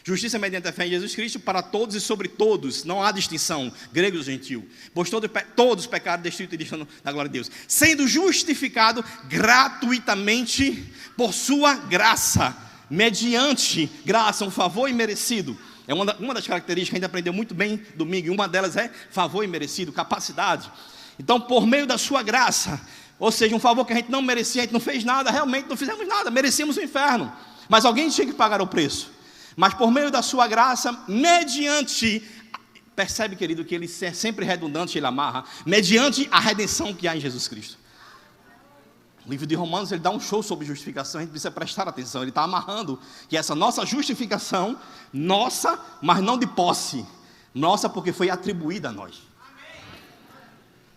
Speaker 1: Justiça mediante a fé em Jesus Cristo para todos e sobre todos, não há distinção, grego ou gentil. Pois todos pecaram, destituídos e estão da glória de Deus, sendo justificado gratuitamente por sua graça, mediante graça, um favor imerecido. É uma das características que a gente aprendeu muito bem domingo, e uma delas é favor imerecido, capacidade. Então, por meio da sua graça, ou seja, um favor que a gente não merecia, a gente não fez nada, realmente não fizemos nada, merecíamos o inferno. Mas alguém tinha que pagar o preço. Mas por meio da sua graça, mediante, percebe, querido, que ele é sempre redundante, ele amarra, mediante a redenção que há em Jesus Cristo. O livro de Romanos, ele dá um show sobre justificação, a gente precisa prestar atenção, ele está amarrando que essa nossa justificação, nossa, mas não de posse, nossa porque foi atribuída a nós.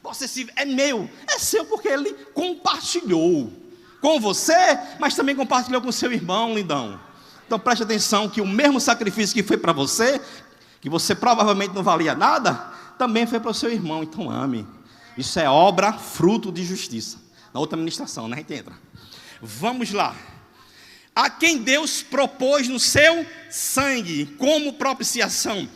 Speaker 1: Possessivo, é meu, é seu porque ele compartilhou com você, mas também compartilhou com seu irmão, lindão. Então preste atenção que o mesmo sacrifício que foi para você, que você provavelmente não valia nada, também foi para o seu irmão, então ame. Isso é obra, fruto de justiça. Na outra ministração, né? A gente entra. Vamos lá. A quem Deus propôs no seu sangue como propiciação.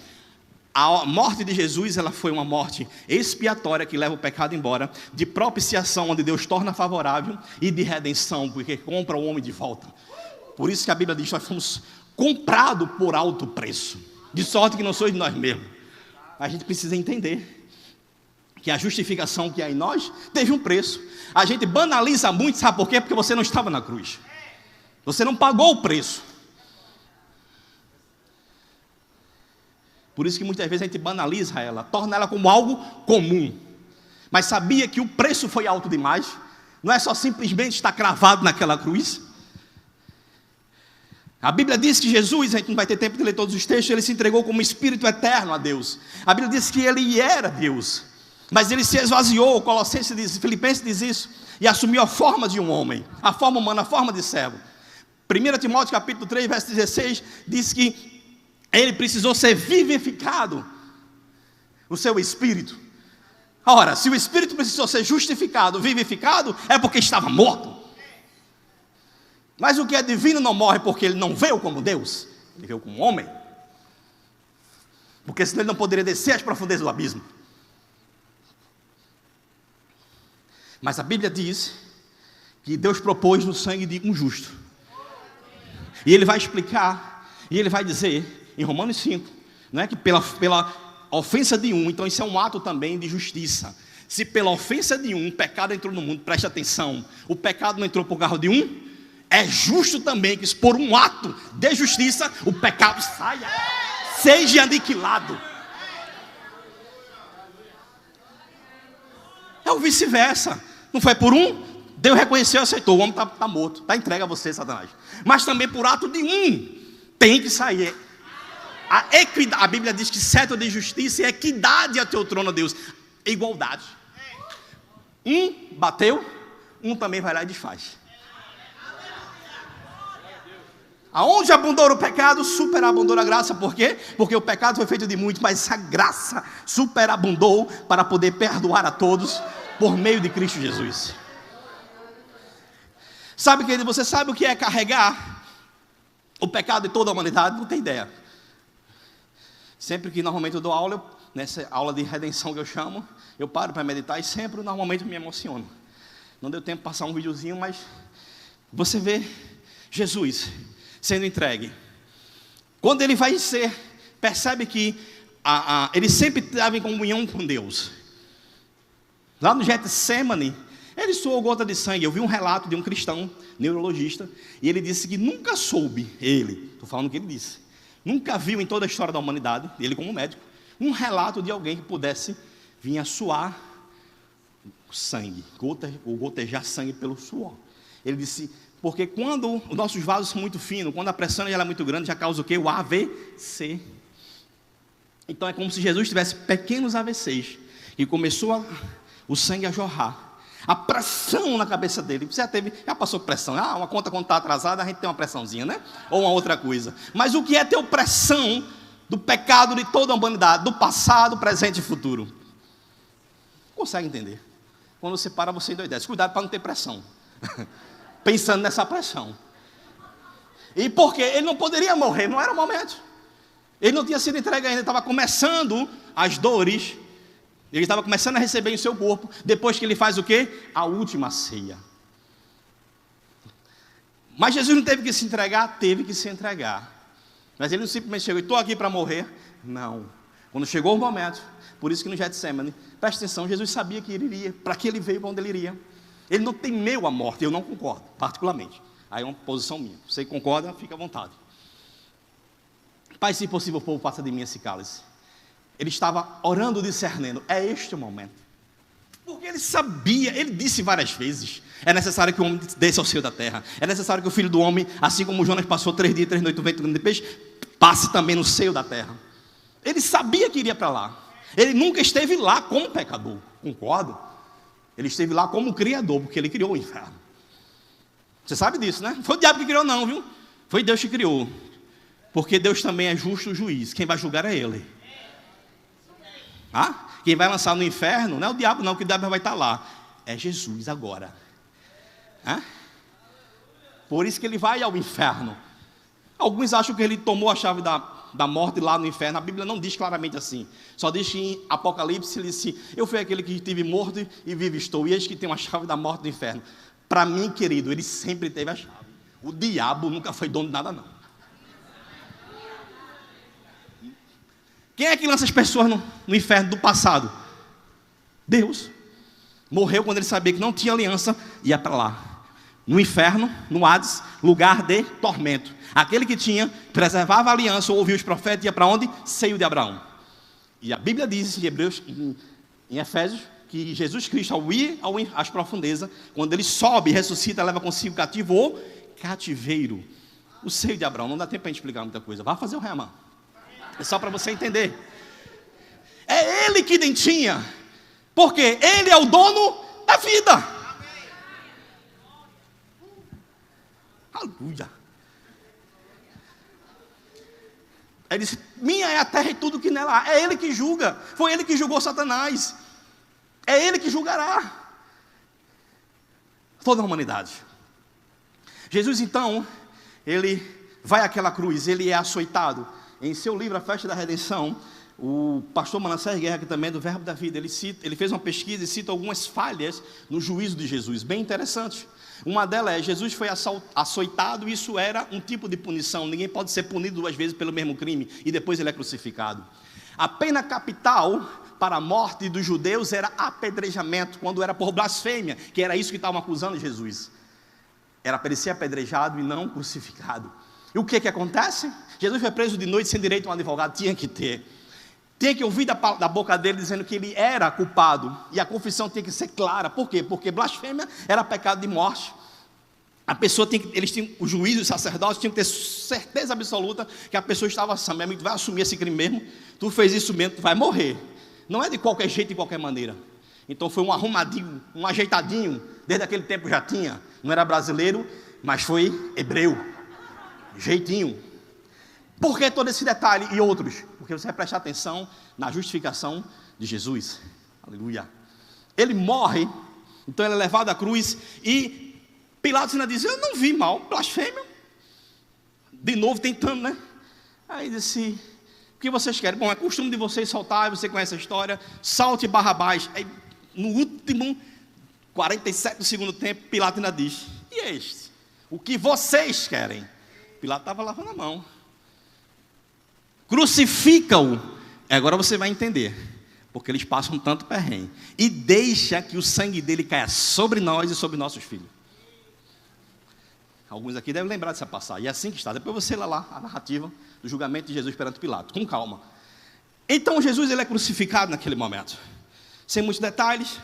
Speaker 1: A morte de Jesus, ela foi uma morte expiatória que leva o pecado embora, de propiciação, onde Deus torna favorável, e de redenção, porque compra o homem de volta. Por isso que a Bíblia diz que nós fomos comprados por alto preço, de sorte que não somos de nós mesmos. A gente precisa entender que a justificação que há em nós teve um preço. A gente banaliza muito, sabe por quê? Porque você não estava na cruz. Você não pagou o preço. Por isso que muitas vezes a gente banaliza ela, torna ela como algo comum. Mas sabia que o preço foi alto demais? Não é só simplesmente estar cravado naquela cruz. A Bíblia diz que Jesus, a gente não vai ter tempo de ler todos os textos, ele se entregou como espírito eterno a Deus. A Bíblia diz que ele era Deus, mas ele se esvaziou, Colossenses diz, Filipenses diz isso, e assumiu a forma de um homem, a forma humana, a forma de servo. 1 Timóteo capítulo 3, verso 16, diz que ele precisou ser vivificado, o seu espírito. Ora, se o espírito precisou ser justificado, vivificado, é porque estava morto. Mas o que é divino não morre porque ele não veio como Deus, ele veio como homem. Porque senão ele não poderia descer às profundezas do abismo. Mas a Bíblia diz que Deus propôs no sangue de um justo. E ele vai explicar, e ele vai dizer, em Romanos 5, não é que pela ofensa de um, então isso é um ato também de justiça. Se pela ofensa de um, o pecado entrou no mundo, preste atenção, o pecado não entrou por causa de um, é justo também que por um ato de justiça, o pecado saia, seja aniquilado. É o vice-versa. Não foi por um, Deus reconheceu e aceitou. O homem está morto, está entregue a você, Satanás. Mas também por ato de um, tem que sair. A Bíblia diz que cetro de justiça e equidade é teu trono, Deus. Igualdade. Um bateu, um também vai lá e desfaz. Aonde abundou o pecado, superabundou a graça. Por quê? Porque o pecado foi feito de muito, mas a graça superabundou para poder perdoar a todos por meio de Cristo Jesus. Sabe, querido, você sabe o que é carregar o pecado de toda a humanidade? Não tem ideia. Sempre que normalmente eu dou aula, nessa aula de redenção que eu chamo, eu paro para meditar e sempre, normalmente, eu me emociono. Não deu tempo de passar um videozinho, mas você vê Jesus sendo entregue. Quando ele vai ser, percebe que ele sempre estava em comunhão com Deus. Lá no Getsemane, ele suou gota de sangue. Eu vi um relato de um cristão, neurologista, e ele disse que nunca soube, estou falando o que ele disse, nunca viu em toda a história da humanidade, ele como médico, um relato de alguém que pudesse vir a suar sangue, gotejar sangue pelo suor. Ele disse, porque quando os nossos vasos são muito finos, quando a pressão já é muito grande, já causa o quê? O AVC. Então é como se Jesus tivesse pequenos AVCs, e começou o sangue a jorrar. A pressão na cabeça dele, você já passou pressão, uma conta quando está atrasada, a gente tem uma pressãozinha, né? Ou uma outra coisa. Mas o que é ter pressão do pecado de toda a humanidade, do passado, presente e futuro? Consegue entender? Quando você para, você endoidece. Cuidado para não ter pressão. Pensando nessa pressão. E porque ele não poderia morrer, não era o momento. Ele não tinha sido entregue ainda, estava começando as dores. Ele estava começando a receber em seu corpo, depois que ele faz o quê? A última ceia. Mas Jesus não teve que se entregar, teve que se entregar. Mas ele não simplesmente chegou, estou aqui para morrer. Não. Quando chegou o momento, por isso que no Getsemane, preste atenção, Jesus sabia que ele iria, para que ele veio, para onde ele iria. Ele não temeu a morte, eu não concordo, particularmente. Aí é uma posição minha. Você concorda, fica à vontade. Pai, se possível, o povo passa de mim esse cálice. Ele estava orando, discernendo, é este o momento. Porque ele sabia, ele disse várias vezes, é necessário que o homem desça ao seio da terra. É necessário que o filho do homem, assim como Jonas passou 3 dias e 3 noites no ventre de peixe, passe também no seio da terra. Ele sabia que iria para lá. Ele nunca esteve lá como pecador, concordo? Ele esteve lá como criador, porque ele criou o inferno. Você sabe disso, né? Não foi o diabo que criou não, viu? Foi Deus que criou. Porque Deus também é justo juiz. Quem vai julgar é Ele. Quem vai lançar no inferno não é o diabo não, que o diabo vai estar lá. É Jesus agora. Por isso que ele vai ao inferno. Alguns acham que ele tomou a chave da morte lá no inferno. A Bíblia não diz claramente assim. Só diz que em Apocalipse ele disse, eu fui aquele que estive morto e vivo estou. E eis que tem a chave da morte do inferno. Para mim, querido, ele sempre teve a chave. O diabo nunca foi dono de nada não. Quem é que lança as pessoas no inferno do passado? Deus. Morreu quando ele sabia que não tinha aliança, ia para lá. No inferno, no Hades, lugar de tormento. Aquele que tinha, preservava a aliança, ou ouvia os profetas, ia para onde? Seio de Abraão. E a Bíblia diz em Hebreus, em Efésios, que Jesus Cristo, ao ir às profundezas, quando ele sobe, ressuscita, leva consigo cativo ou cativeiro. O seio de Abraão, não dá tempo para a gente explicar muita coisa. Vá fazer o rema. É só para você entender. É Ele que dentinha. Porque Ele é o dono da vida. Aleluia. Ele disse, minha é a terra e tudo que nela há. É Ele que julga. Foi Ele que julgou Satanás. É Ele que julgará toda a humanidade. Jesus, então, Ele vai àquela cruz, Ele é açoitado. Em seu livro, A Festa da Redenção, o pastor Manassés Guerra, que também é do Verbo da Vida, ele fez uma pesquisa e cita algumas falhas no juízo de Jesus, bem interessante. Uma delas é, Jesus foi açoitado, e isso era um tipo de punição. Ninguém pode ser punido 2 vezes pelo mesmo crime, e depois ele é crucificado. A pena capital para a morte dos judeus era apedrejamento, quando era por blasfêmia, que era isso que estavam acusando Jesus. Era para ele ser apedrejado e não crucificado. E o que acontece? Jesus foi preso de noite sem direito a um advogado, tinha que ter. Tinha que ouvir da boca dele dizendo que ele era culpado. E a confissão tinha que ser clara. Por quê? Porque blasfêmia era pecado de morte. A pessoa eles tinham, o juiz e os sacerdotes tinham que ter certeza absoluta que a pessoa estava sã. Meu amigo, tu vai assumir esse crime mesmo? Tu fez isso mesmo, tu vai morrer. Não é de qualquer jeito, de qualquer maneira. Então foi um arrumadinho, um ajeitadinho. Desde aquele tempo já tinha. Não era brasileiro, mas foi hebreu. Jeitinho. Por que todo esse detalhe e outros? Porque você vai prestar atenção na justificação de Jesus. Aleluia. Ele morre, então ele é levado à cruz, e Pilatos ainda diz, eu não vi mal, blasfêmia. De novo tentando, né? Aí disse, o que vocês querem? Bom, é costume de vocês soltar, você conhece a história, salte Barrabás. Aí, no último 47 do segundo tempo, Pilatos ainda diz, e este? O que vocês querem? Pilatos estava lavando a mão. Crucifica-o. Agora você vai entender, porque eles passam tanto perrengue. E deixa que o sangue dele caia sobre nós e sobre nossos filhos. Alguns aqui devem lembrar dessa passagem. E é assim que está. Depois você lê lá a narrativa do julgamento de Jesus perante Pilatos. Com calma. Então Jesus, ele é crucificado naquele momento. Sem muitos detalhes,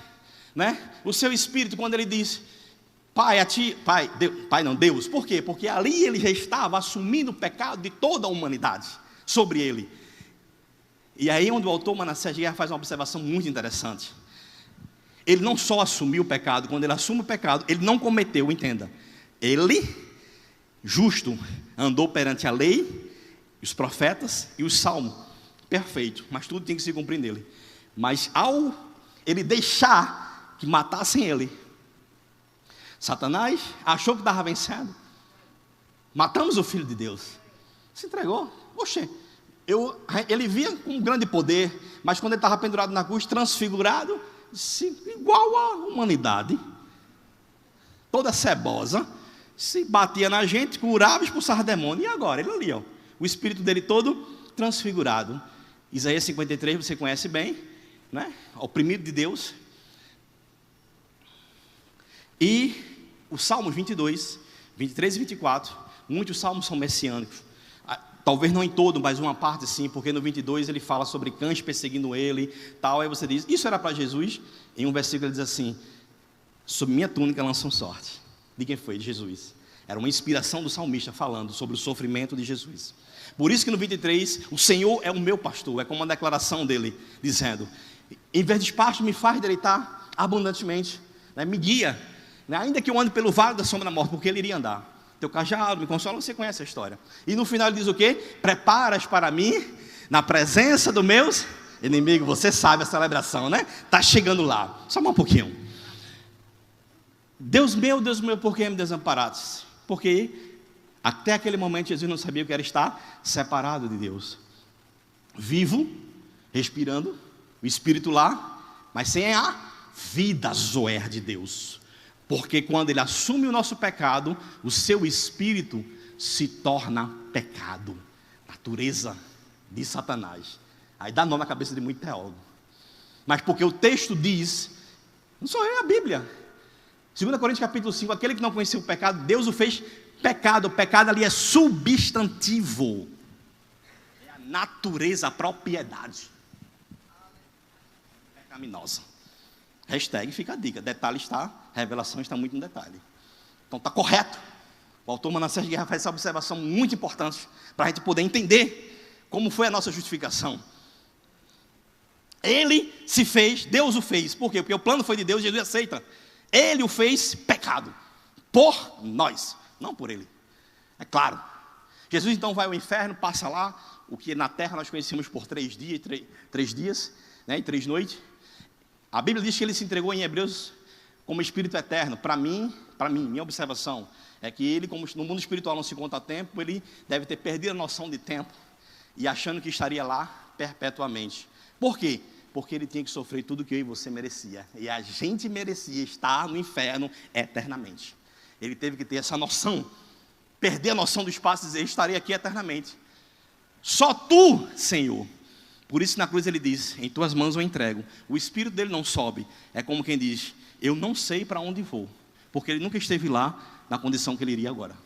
Speaker 1: né? O seu espírito, quando ele diz, Pai, a ti, Deus. Por quê? Porque ali ele já estava assumindo o pecado de toda a humanidade sobre ele. E aí onde o autor Manassés Guerra faz uma observação muito interessante. Ele não só assumiu o pecado, quando ele assume o pecado, ele não cometeu, entenda. Ele, justo, andou perante a lei, os profetas e os salmos. Perfeito, mas tudo tem que se cumprir nele. Mas ao ele deixar que matassem ele, Satanás achou que estava vencendo. Matamos o Filho de Deus. Se entregou. Oxê, ele via com grande poder, mas quando ele estava pendurado na cruz, transfigurado, igual à humanidade, toda cebosa, se batia na gente, curava e expulsava demônio. E agora? Ele ali, ó, o espírito dele todo transfigurado. Isaías 53, você conhece bem, né? Oprimido de Deus. E o Salmo 22, 23 e 24, muitos salmos são messiânicos. Talvez não em todo, mas uma parte sim, porque no 22 ele fala sobre cães perseguindo ele, tal. Aí você diz, isso era para Jesus? Em um versículo ele diz assim, sobre minha túnica lançam sorte. De quem foi? De Jesus. Era uma inspiração do salmista falando sobre o sofrimento de Jesus. Por isso que no 23, o Senhor é o meu pastor, é como uma declaração dele, dizendo, em verdes pastos me faz deleitar abundantemente, né? Me guia, né? Ainda que eu ande pelo vale da sombra da morte, porque ele iria andar. Teu cajado me consola, você conhece a história. E no final ele diz o quê? Preparas para mim, na presença dos meus inimigos. Você sabe a celebração, né? Está chegando lá. Só um pouquinho. Deus meu, por que me desamparaste? Porque até aquele momento Jesus não sabia o que era estar separado de Deus. Vivo, respirando, o Espírito lá, mas sem a vida zoer de Deus. Porque quando ele assume o nosso pecado, o seu espírito se torna pecado. Natureza de Satanás. Aí dá nó na cabeça de muito teólogo. Mas porque o texto diz, não sou eu, é a Bíblia. 2 Coríntios capítulo 5, aquele que não conheceu o pecado, Deus o fez pecado. O pecado ali é substantivo. É a natureza, a propriedade. Pecaminosa. Hashtag fica a dica. Detalhe está, revelação está muito no detalhe. Então está correto. O autor Manassés Guerra faz essa observação muito importante para a gente poder entender como foi a nossa justificação. Ele se fez, Deus o fez. Por quê? Porque o plano foi de Deus, Jesus aceita. Ele o fez pecado por nós, não por ele. É claro. Jesus então vai ao inferno, passa lá, o que na terra nós conhecemos por 3 dias, 3 dias, né, e 3 noites. A Bíblia diz que ele se entregou em Hebreus como Espírito eterno. Para mim, minha observação é que ele, como no mundo espiritual não se conta tempo, ele deve ter perdido a noção de tempo e achando que estaria lá perpetuamente. Por quê? Porque ele tinha que sofrer tudo que eu e você merecia. E a gente merecia estar no inferno eternamente. Ele teve que ter essa noção, perder a noção do espaço e dizer, estarei aqui eternamente. Só tu, Senhor. Por isso na cruz ele diz, em tuas mãos eu entrego. O espírito dele não sobe. É como quem diz, eu não sei para onde vou. Porque ele nunca esteve lá na condição que ele iria agora.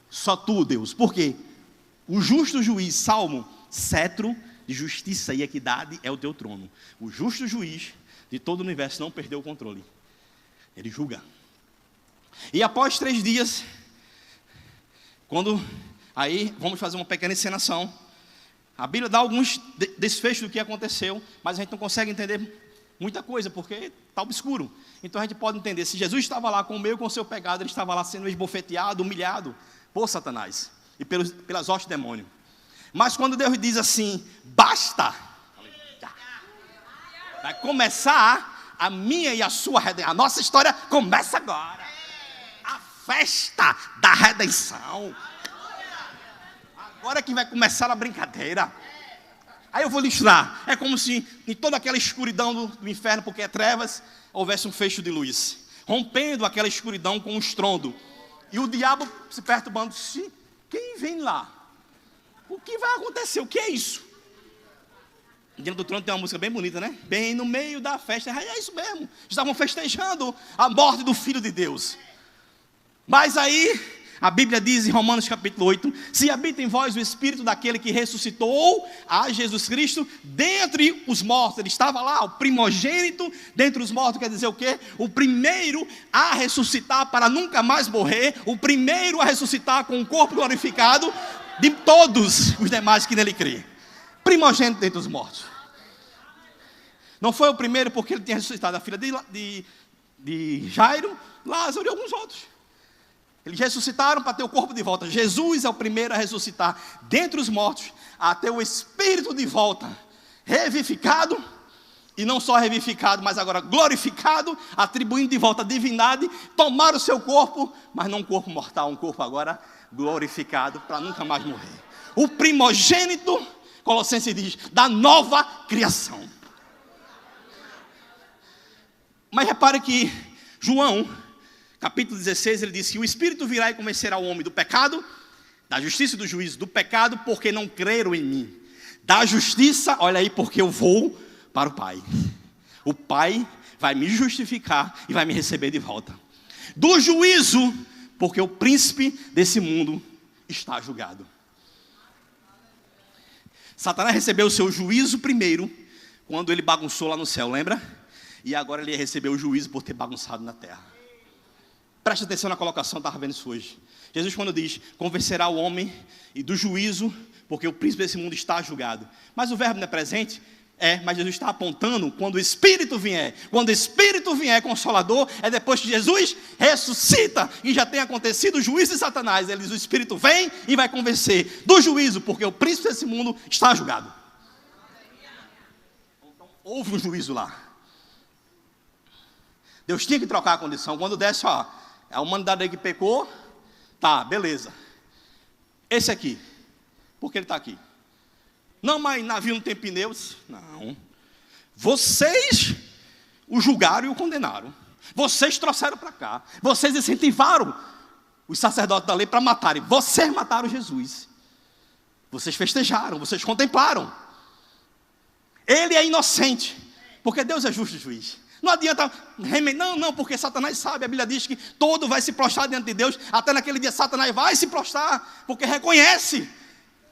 Speaker 1: Só tu, Deus. Por quê? O justo juiz, Salmo, cetro de justiça e equidade é o teu trono. O justo juiz de todo o universo não perdeu o controle. Ele julga. E após 3 dias, aí vamos fazer uma pequena encenação. A Bíblia dá alguns desfechos do que aconteceu, mas a gente não consegue entender muita coisa, porque está obscuro. Então a gente pode entender, se Jesus estava lá com o meu e com o seu pecado, ele estava lá sendo esbofeteado, humilhado por Satanás e pelas hostes do demônio. Mas quando Deus diz assim, basta, vai começar a minha e a sua redenção. A nossa história começa agora. A festa da redenção. Agora que vai começar a brincadeira. Aí eu vou ilustrar. É como se em toda aquela escuridão do inferno, porque é trevas, houvesse um fecho de luz, rompendo aquela escuridão com um estrondo. E o diabo se perturbando. Quem vem lá? O que vai acontecer? O que é isso? Diante do trono tem uma música bem bonita, né? Bem no meio da festa. É isso mesmo. Estavam festejando a morte do Filho de Deus. Mas aí, a Bíblia diz em Romanos capítulo 8, se habita em vós o Espírito daquele que ressuscitou a Jesus Cristo dentre os mortos. Ele estava lá, o primogênito dentre os mortos, quer dizer o quê? O primeiro a ressuscitar para nunca mais morrer, o primeiro a ressuscitar com o corpo glorificado de todos os demais que nele crê. Primogênito dentre os mortos. Não foi o primeiro porque ele tinha ressuscitado a filha de Jairo, Lázaro e alguns outros. Eles ressuscitaram para ter o corpo de volta. Jesus é o primeiro a ressuscitar dentre os mortos, a ter o espírito de volta, revivificado, e não só revivificado, mas agora glorificado, atribuindo de volta a divindade, tomar o seu corpo, mas não um corpo mortal, um corpo agora glorificado, para nunca mais morrer. O primogênito, Colossenses diz, da nova criação. Mas repare que João, capítulo 16, ele diz que o Espírito virá e convencerá o homem do pecado, da justiça e do juízo. Do pecado, porque não creram em mim. Da justiça, olha aí, porque eu vou para o Pai. O Pai vai me justificar e vai me receber de volta. Do juízo, porque o príncipe desse mundo está julgado. Satanás recebeu o seu juízo primeiro, quando ele bagunçou lá no céu, lembra? E agora ele recebeu o juízo por ter bagunçado na terra. Preste atenção na colocação, estava vendo isso hoje. Jesus quando diz, convencerá o homem e do juízo, porque o príncipe desse mundo está julgado. Mas o verbo não é presente? Mas Jesus está apontando quando o Espírito vier. Quando o Espírito vier consolador, é depois que Jesus ressuscita. E já tem acontecido o juízo de Satanás. Ele diz, o Espírito vem e vai convencer do juízo, porque o príncipe desse mundo está julgado. Então, houve um juízo lá. Deus tinha que trocar a condição. Quando desce, a humanidade aí que pecou, tá, beleza. Esse aqui, por que ele está aqui? Não, mas navio não tem pneus. Não. Vocês o julgaram e o condenaram. Vocês trouxeram para cá. Vocês incentivaram os sacerdotes da lei para matarem. Vocês mataram Jesus. Vocês festejaram, vocês contemplaram. Ele é inocente, porque Deus é justo juiz. Não adianta remendar, não, porque Satanás sabe, a Bíblia diz que todo vai se prostrar diante de Deus, até naquele dia Satanás vai se prostrar, porque reconhece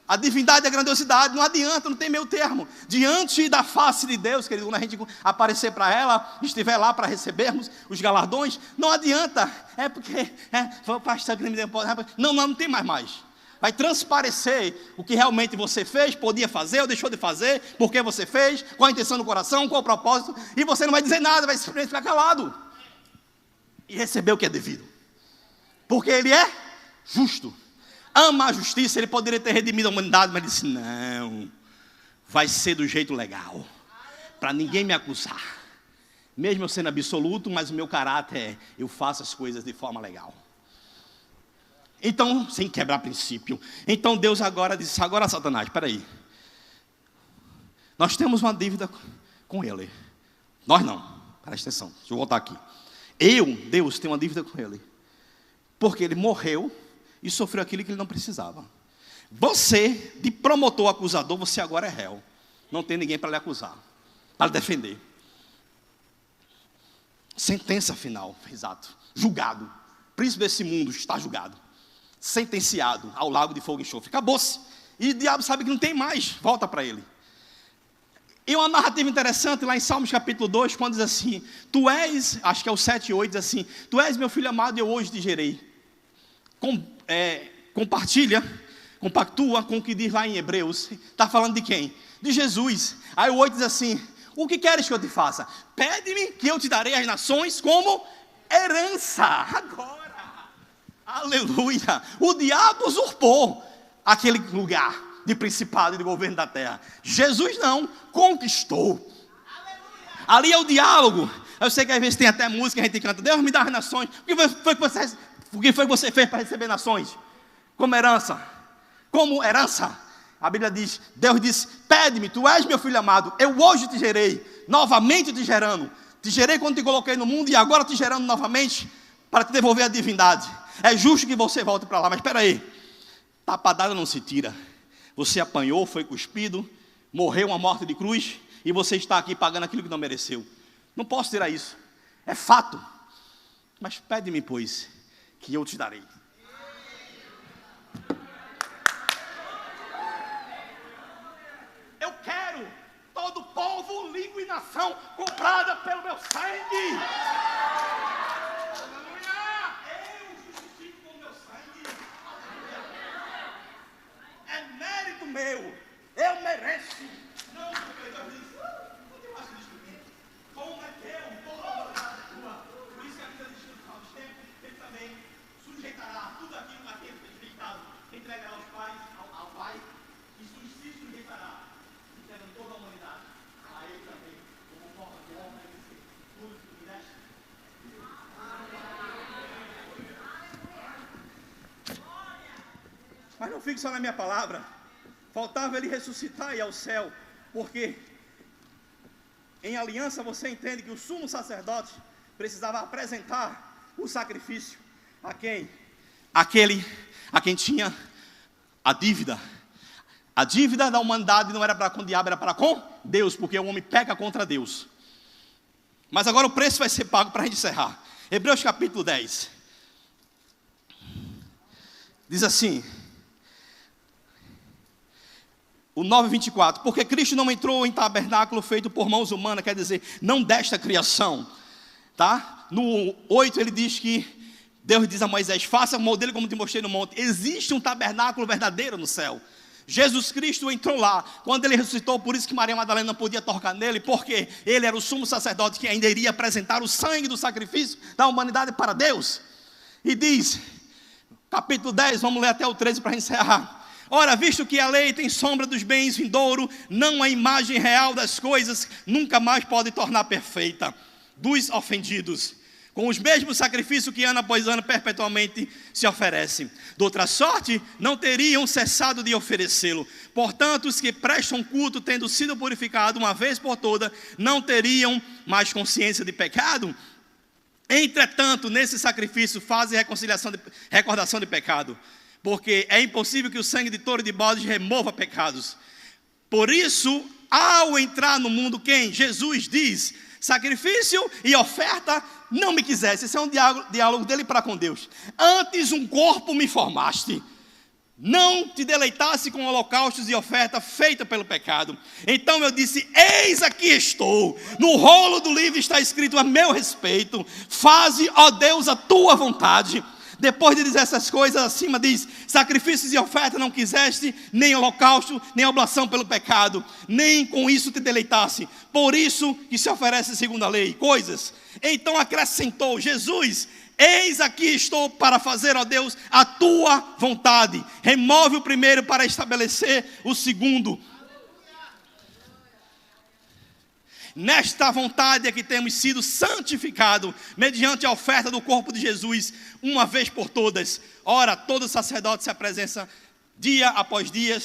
Speaker 1: a divindade e a grandiosidade, não adianta, não tem meio termo. Diante da face de Deus, querido, quando a gente aparecer para ela, estiver lá para recebermos os galardões, não adianta, porque foi o pastor que me deu, não tem mais. Vai transparecer o que realmente você fez, podia fazer ou deixou de fazer, por que você fez, qual a intenção do coração, qual o propósito, e você não vai dizer nada, vai simplesmente ficar calado e receber o que é devido, porque Ele é justo, ama a justiça. Ele poderia ter redimido a humanidade, mas Ele disse, não, vai ser do jeito legal, para ninguém me acusar. Mesmo eu sendo absoluto, mas o meu caráter é, eu faço as coisas de forma legal. Então, sem quebrar princípio. Então Deus agora disse, agora Satanás, espera aí. Nós temos uma dívida com ele. Nós não, presta atenção, deixa eu voltar aqui. Deus, tenho uma dívida com ele. Porque ele morreu e sofreu aquilo que ele não precisava. Você, de promotor acusador, você agora é réu. Não tem ninguém para lhe acusar, para lhe defender. Sentença final, exato. Julgado. Príncipe desse mundo está julgado. Sentenciado ao lago de fogo e enxofre. Acabou-se. E o diabo sabe que não tem mais. Volta para ele. E uma narrativa interessante lá em Salmos capítulo 2, quando diz assim, tu és, acho que é o 7 e 8, diz assim, tu és meu filho amado e eu hoje te gerei. Compactua com o que diz lá em Hebreus. Está falando de quem? De Jesus. Aí o 8 diz assim, o que queres que eu te faça? Pede-me que eu te darei as nações como herança. Agora, aleluia. O diabo usurpou aquele lugar de principado e de governo da terra. Jesus não, conquistou. Aleluia. Ali é o diálogo. Eu sei que às vezes tem até música, a gente canta, Deus me dá as nações. O que foi que você fez para receber nações? Como herança. Como herança. A Bíblia diz, Deus diz, pede-me, tu és meu filho amado, eu hoje te gerei, novamente te gerando. Te gerei quando te coloquei no mundo e agora te gerando novamente para te devolver a divindade. É justo que você volte para lá, mas espera aí. Tapadada não se tira. Você apanhou, foi cuspido, morreu uma morte de cruz e você está aqui pagando aquilo que não mereceu. Não posso tirar isso. É fato. Mas pede-me, pois, que eu te darei. Eu quero todo povo, língua e nação comprada pelo meu sangue. Aleluia! Eu justifico com o meu sangue. É mérito meu. Eu mereço. Não, porque Deus diz, não tem mais que discutir. Como é teu, toda a vontade tua. Por isso que a Bíblia diz que no final dos tempos, ele também sujeitará tudo aquilo que ele tem feito. Entregará aos pais, ao Pai, e se sujeitará. Toda a humanidade, a ele também, como forma de honra e dizer, tudo que me deste. Mas não fique só na minha palavra, faltava ele ressuscitar e ir ao céu, porque em aliança você entende que o sumo sacerdote precisava apresentar o sacrifício a quem? A quem tinha a dívida. A dívida da humanidade não era para com o diabo, era para com Deus, porque o homem peca contra Deus. Mas agora o preço vai ser pago para a gente encerrar. Hebreus capítulo 10. Diz assim, o 9:24, porque Cristo não entrou em tabernáculo feito por mãos humanas, quer dizer, não desta criação. Tá? No 8 ele diz que, Deus diz a Moisés, faça o modelo como te mostrei no monte. Existe um tabernáculo verdadeiro no céu. Jesus Cristo entrou lá, quando ele ressuscitou, por isso que Maria Madalena não podia tocar nele, porque ele era o sumo sacerdote que ainda iria apresentar o sangue do sacrifício da humanidade para Deus. E diz, capítulo 10, vamos ler até o 13 para encerrar. Ora, visto que a lei tem sombra dos bens vindouro, não a imagem real das coisas, nunca mais pode tornar perfeita dos ofendidos, com os mesmos sacrifícios que ano após ano perpetuamente se oferecem. De outra sorte, não teriam cessado de oferecê-lo. Portanto, os que prestam culto, tendo sido purificados uma vez por todas, não teriam mais consciência de pecado. Entretanto, nesse sacrifício fazem recordação de pecado, porque é impossível que o sangue de touro e de bode remova pecados. Por isso, ao entrar no mundo, quem? Jesus diz, sacrifício e oferta não me quisesse. Esse é um diálogo dele para com Deus. Antes um corpo me formaste, não te deleitasse com holocaustos e oferta feita pelo pecado. Então eu disse, eis aqui estou, no rolo do livro está escrito a meu respeito, faze, ó Deus, a tua vontade. Depois de dizer essas coisas, acima diz, sacrifícios e oferta não quiseste, nem holocausto, nem oblação pelo pecado, nem com isso te deleitasse, por isso que se oferece segundo a lei, coisas. Então acrescentou, Jesus, eis aqui estou para fazer, ó Deus, a tua vontade. Remove o primeiro para estabelecer o segundo. Nesta vontade é que temos sido santificados, mediante a oferta do corpo de Jesus, uma vez por todas. Ora, todo sacerdote se apresenta dia após dia,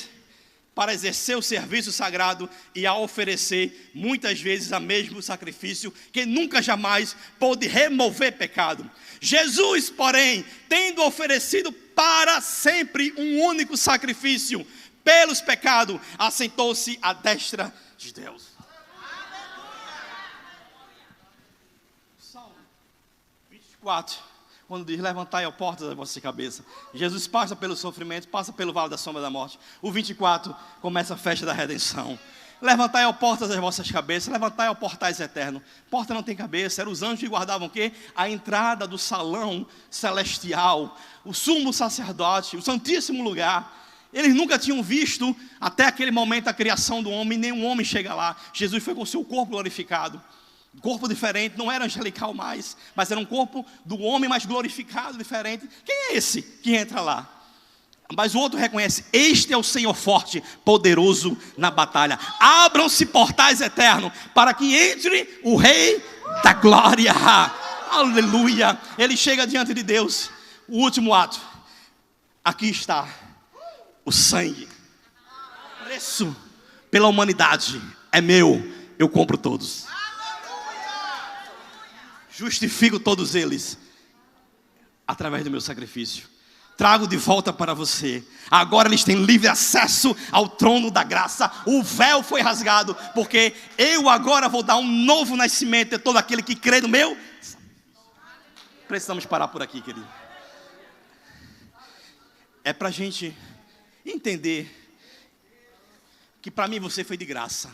Speaker 1: para exercer o serviço sagrado e a oferecer muitas vezes o mesmo sacrifício que nunca jamais pôde remover pecado. Jesus, porém, tendo oferecido para sempre um único sacrifício pelos pecados, assentou-se à destra de Deus. Salmo 24. Quando diz, levantai a porta da vossa cabeça. Jesus passa pelo sofrimento, passa pelo vale da sombra da morte. O 24 começa a festa da redenção. Levantai a porta das vossas cabeças, levantai a portais eterno. Porta não tem cabeça, eram os anjos que guardavam o quê? A entrada do salão celestial, o sumo sacerdote, o santíssimo lugar. Eles nunca tinham visto, até aquele momento, a criação do homem, nenhum homem chega lá. Jesus foi com o seu corpo glorificado. Corpo diferente, não era angelical mais, mas era um corpo do homem mais glorificado, diferente. Quem é esse que entra lá? Mas o outro reconhece, este é o Senhor forte, poderoso na batalha. Abram-se portais eternos, para que entre o Rei da Glória. Aleluia. Ele chega diante de Deus. O último ato. Aqui está o sangue. Preço pela humanidade é meu, eu compro todos. Justifico todos eles através do meu sacrifício. Trago de volta para você. Agora eles têm livre acesso ao trono da graça. O véu foi rasgado, porque eu agora vou dar um novo nascimento a todo aquele que crê no meu. Precisamos parar por aqui, querido. É para a gente entender que para mim você foi de graça.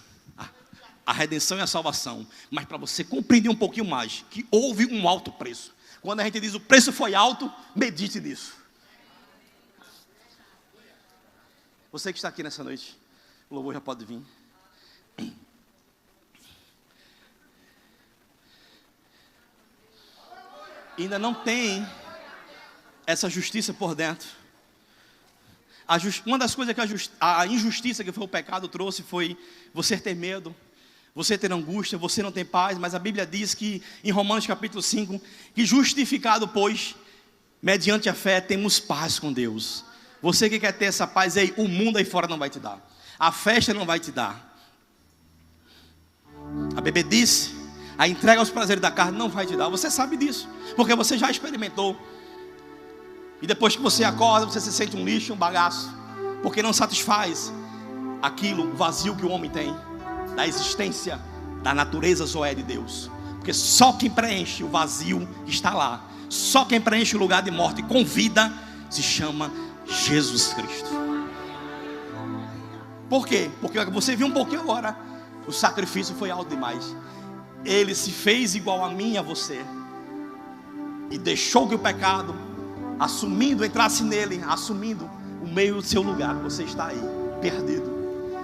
Speaker 1: A redenção e a salvação. Mas para você compreender um pouquinho mais, que houve um alto preço. Quando a gente diz o preço foi alto, medite nisso. Você que está aqui nessa noite, o louvor já pode vir. Ainda não tem essa justiça por dentro. Uma das coisas que a injustiça que foi o pecado trouxe foi você ter medo, você ter angústia, você não tem paz. Mas a Bíblia diz que em Romanos capítulo 5, que justificado pois, mediante a fé temos paz com Deus. Você que quer ter essa paz aí, o mundo aí fora não vai te dar, a festa não vai te dar, a bebedice, a entrega aos prazeres da carne não vai te dar. Você sabe disso, porque você já experimentou. E depois que você acorda, você se sente um lixo, um bagaço, porque não satisfaz aquilo, o vazio que o homem tem da existência, da natureza zoé de Deus. Porque só quem preenche o vazio que está lá, só quem preenche o lugar de morte com vida, se chama Jesus Cristo. Por quê? Porque você viu um pouquinho agora, o sacrifício foi alto demais. Ele se fez igual a mim e a você, e deixou que o pecado, entrasse nele, assumindo o meio do seu lugar. Você está aí, perdido.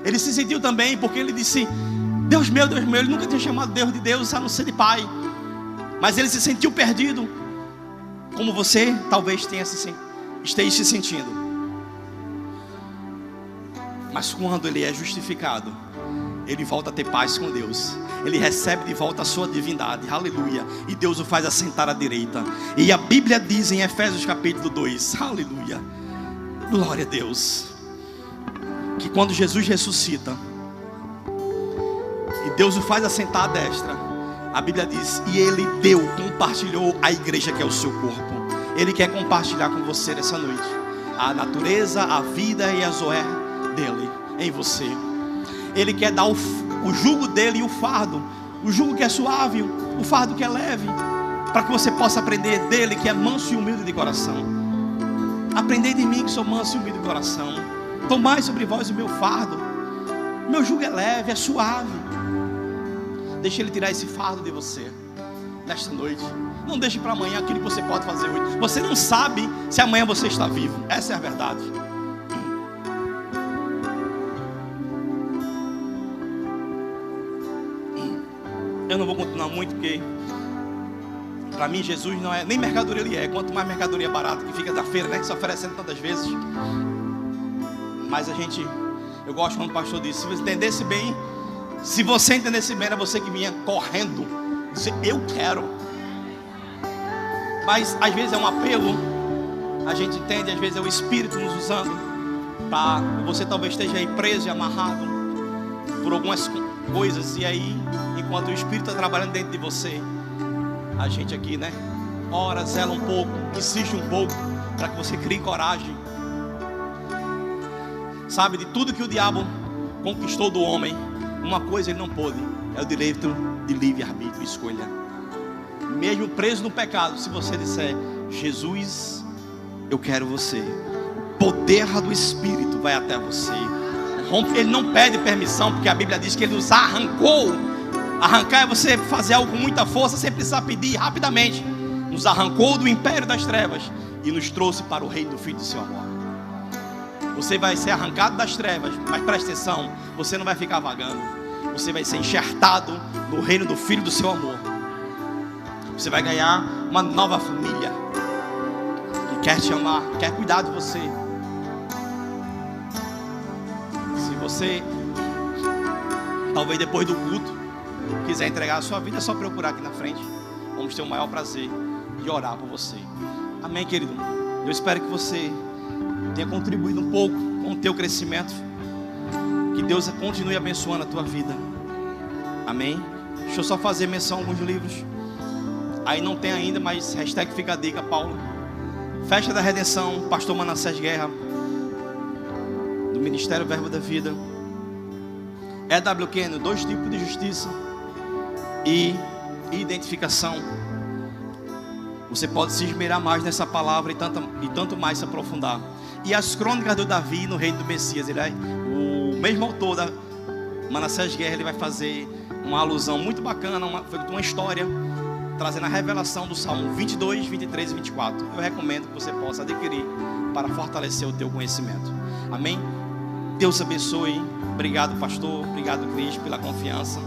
Speaker 1: Ele se sentiu também, porque ele disse, Deus meu, ele nunca tinha chamado Deus de Deus, a não ser de Pai. Mas ele se sentiu perdido, como você talvez esteja se sentindo. Mas quando ele é justificado, ele volta a ter paz com Deus. Ele recebe de volta a sua divindade, aleluia. E Deus o faz assentar à direita. E a Bíblia diz em Efésios capítulo 2, aleluia, glória a Deus, que quando Jesus ressuscita e Deus o faz assentar à destra, a Bíblia diz, e ele compartilhou a igreja que é o seu corpo. Ele quer compartilhar com você nessa noite a natureza, a vida e a zoé dele em você. Ele quer dar o jugo dele e o fardo, o jugo que é suave, o fardo que é leve, para que você possa aprender dele, que é manso e humilde de coração. Aprendei de mim, que sou manso e humilde de coração. Tomai sobre vós o meu fardo. Meu jugo é leve, é suave. Deixe ele tirar esse fardo de você nesta noite. Não deixe para amanhã aquilo que você pode fazer hoje. Você não sabe se amanhã você está vivo. Essa é a verdade. Eu não vou continuar muito, porque para mim Jesus não é nem mercadoria, ele é. Quanto mais mercadoria barata que fica da feira, né, que se oferecendo tantas vezes. Mas eu gosto quando o pastor diz, se você entendesse bem, Se você entendesse bem, era você que vinha correndo, dizer, eu quero. Mas às vezes é um apelo, a gente entende, às vezes é o Espírito nos usando, tá? Você talvez esteja aí preso e amarrado por algumas coisas, e aí, enquanto o Espírito está trabalhando dentro de você, a gente aqui, né, ora, zela um pouco, insiste um pouco, para que você crie coragem. Sabe, de tudo que o diabo conquistou do homem, uma coisa ele não pôde, é o direito de livre-arbítrio, escolha. Mesmo preso no pecado, se você disser, Jesus, eu quero você, o poder do Espírito vai até você. Ele não pede permissão, porque a Bíblia diz que ele nos arrancou. Arrancar é você fazer algo com muita força, sem precisar pedir, rapidamente. Nos arrancou do império das trevas e nos trouxe para o reino do Filho do seu amor. Você vai ser arrancado das trevas, mas presta atenção, você não vai ficar vagando. Você vai ser enxertado no reino do Filho do seu amor. Você vai ganhar uma nova família que quer te amar, quer cuidar de você. Se você, talvez depois do culto, quiser entregar a sua vida, é só procurar aqui na frente. Vamos ter o maior prazer de orar por você. Amém, querido? Eu espero que você tenha contribuído um pouco com o teu crescimento. Que Deus continue abençoando a tua vida. Amém? Deixa eu só fazer menção a alguns livros. Aí não tem ainda, mas hashtag fica a dica, Paulo. Festa da Redenção, Pastor Manassés Guerra, do Ministério Verbo da Vida. E.W. Kenyon, 2 tipos de justiça e identificação. Você pode se esmerar mais nessa palavra e tanto mais se aprofundar. E as crônicas do Davi no reino do Messias. O mesmo autor da Manassés Guerra, ele vai fazer uma alusão muito bacana, uma história, trazendo a revelação do Salmo 22, 23 e 24. Eu recomendo que você possa adquirir para fortalecer o teu conhecimento. Amém? Deus abençoe. Obrigado, pastor. Obrigado, Cris, pela confiança.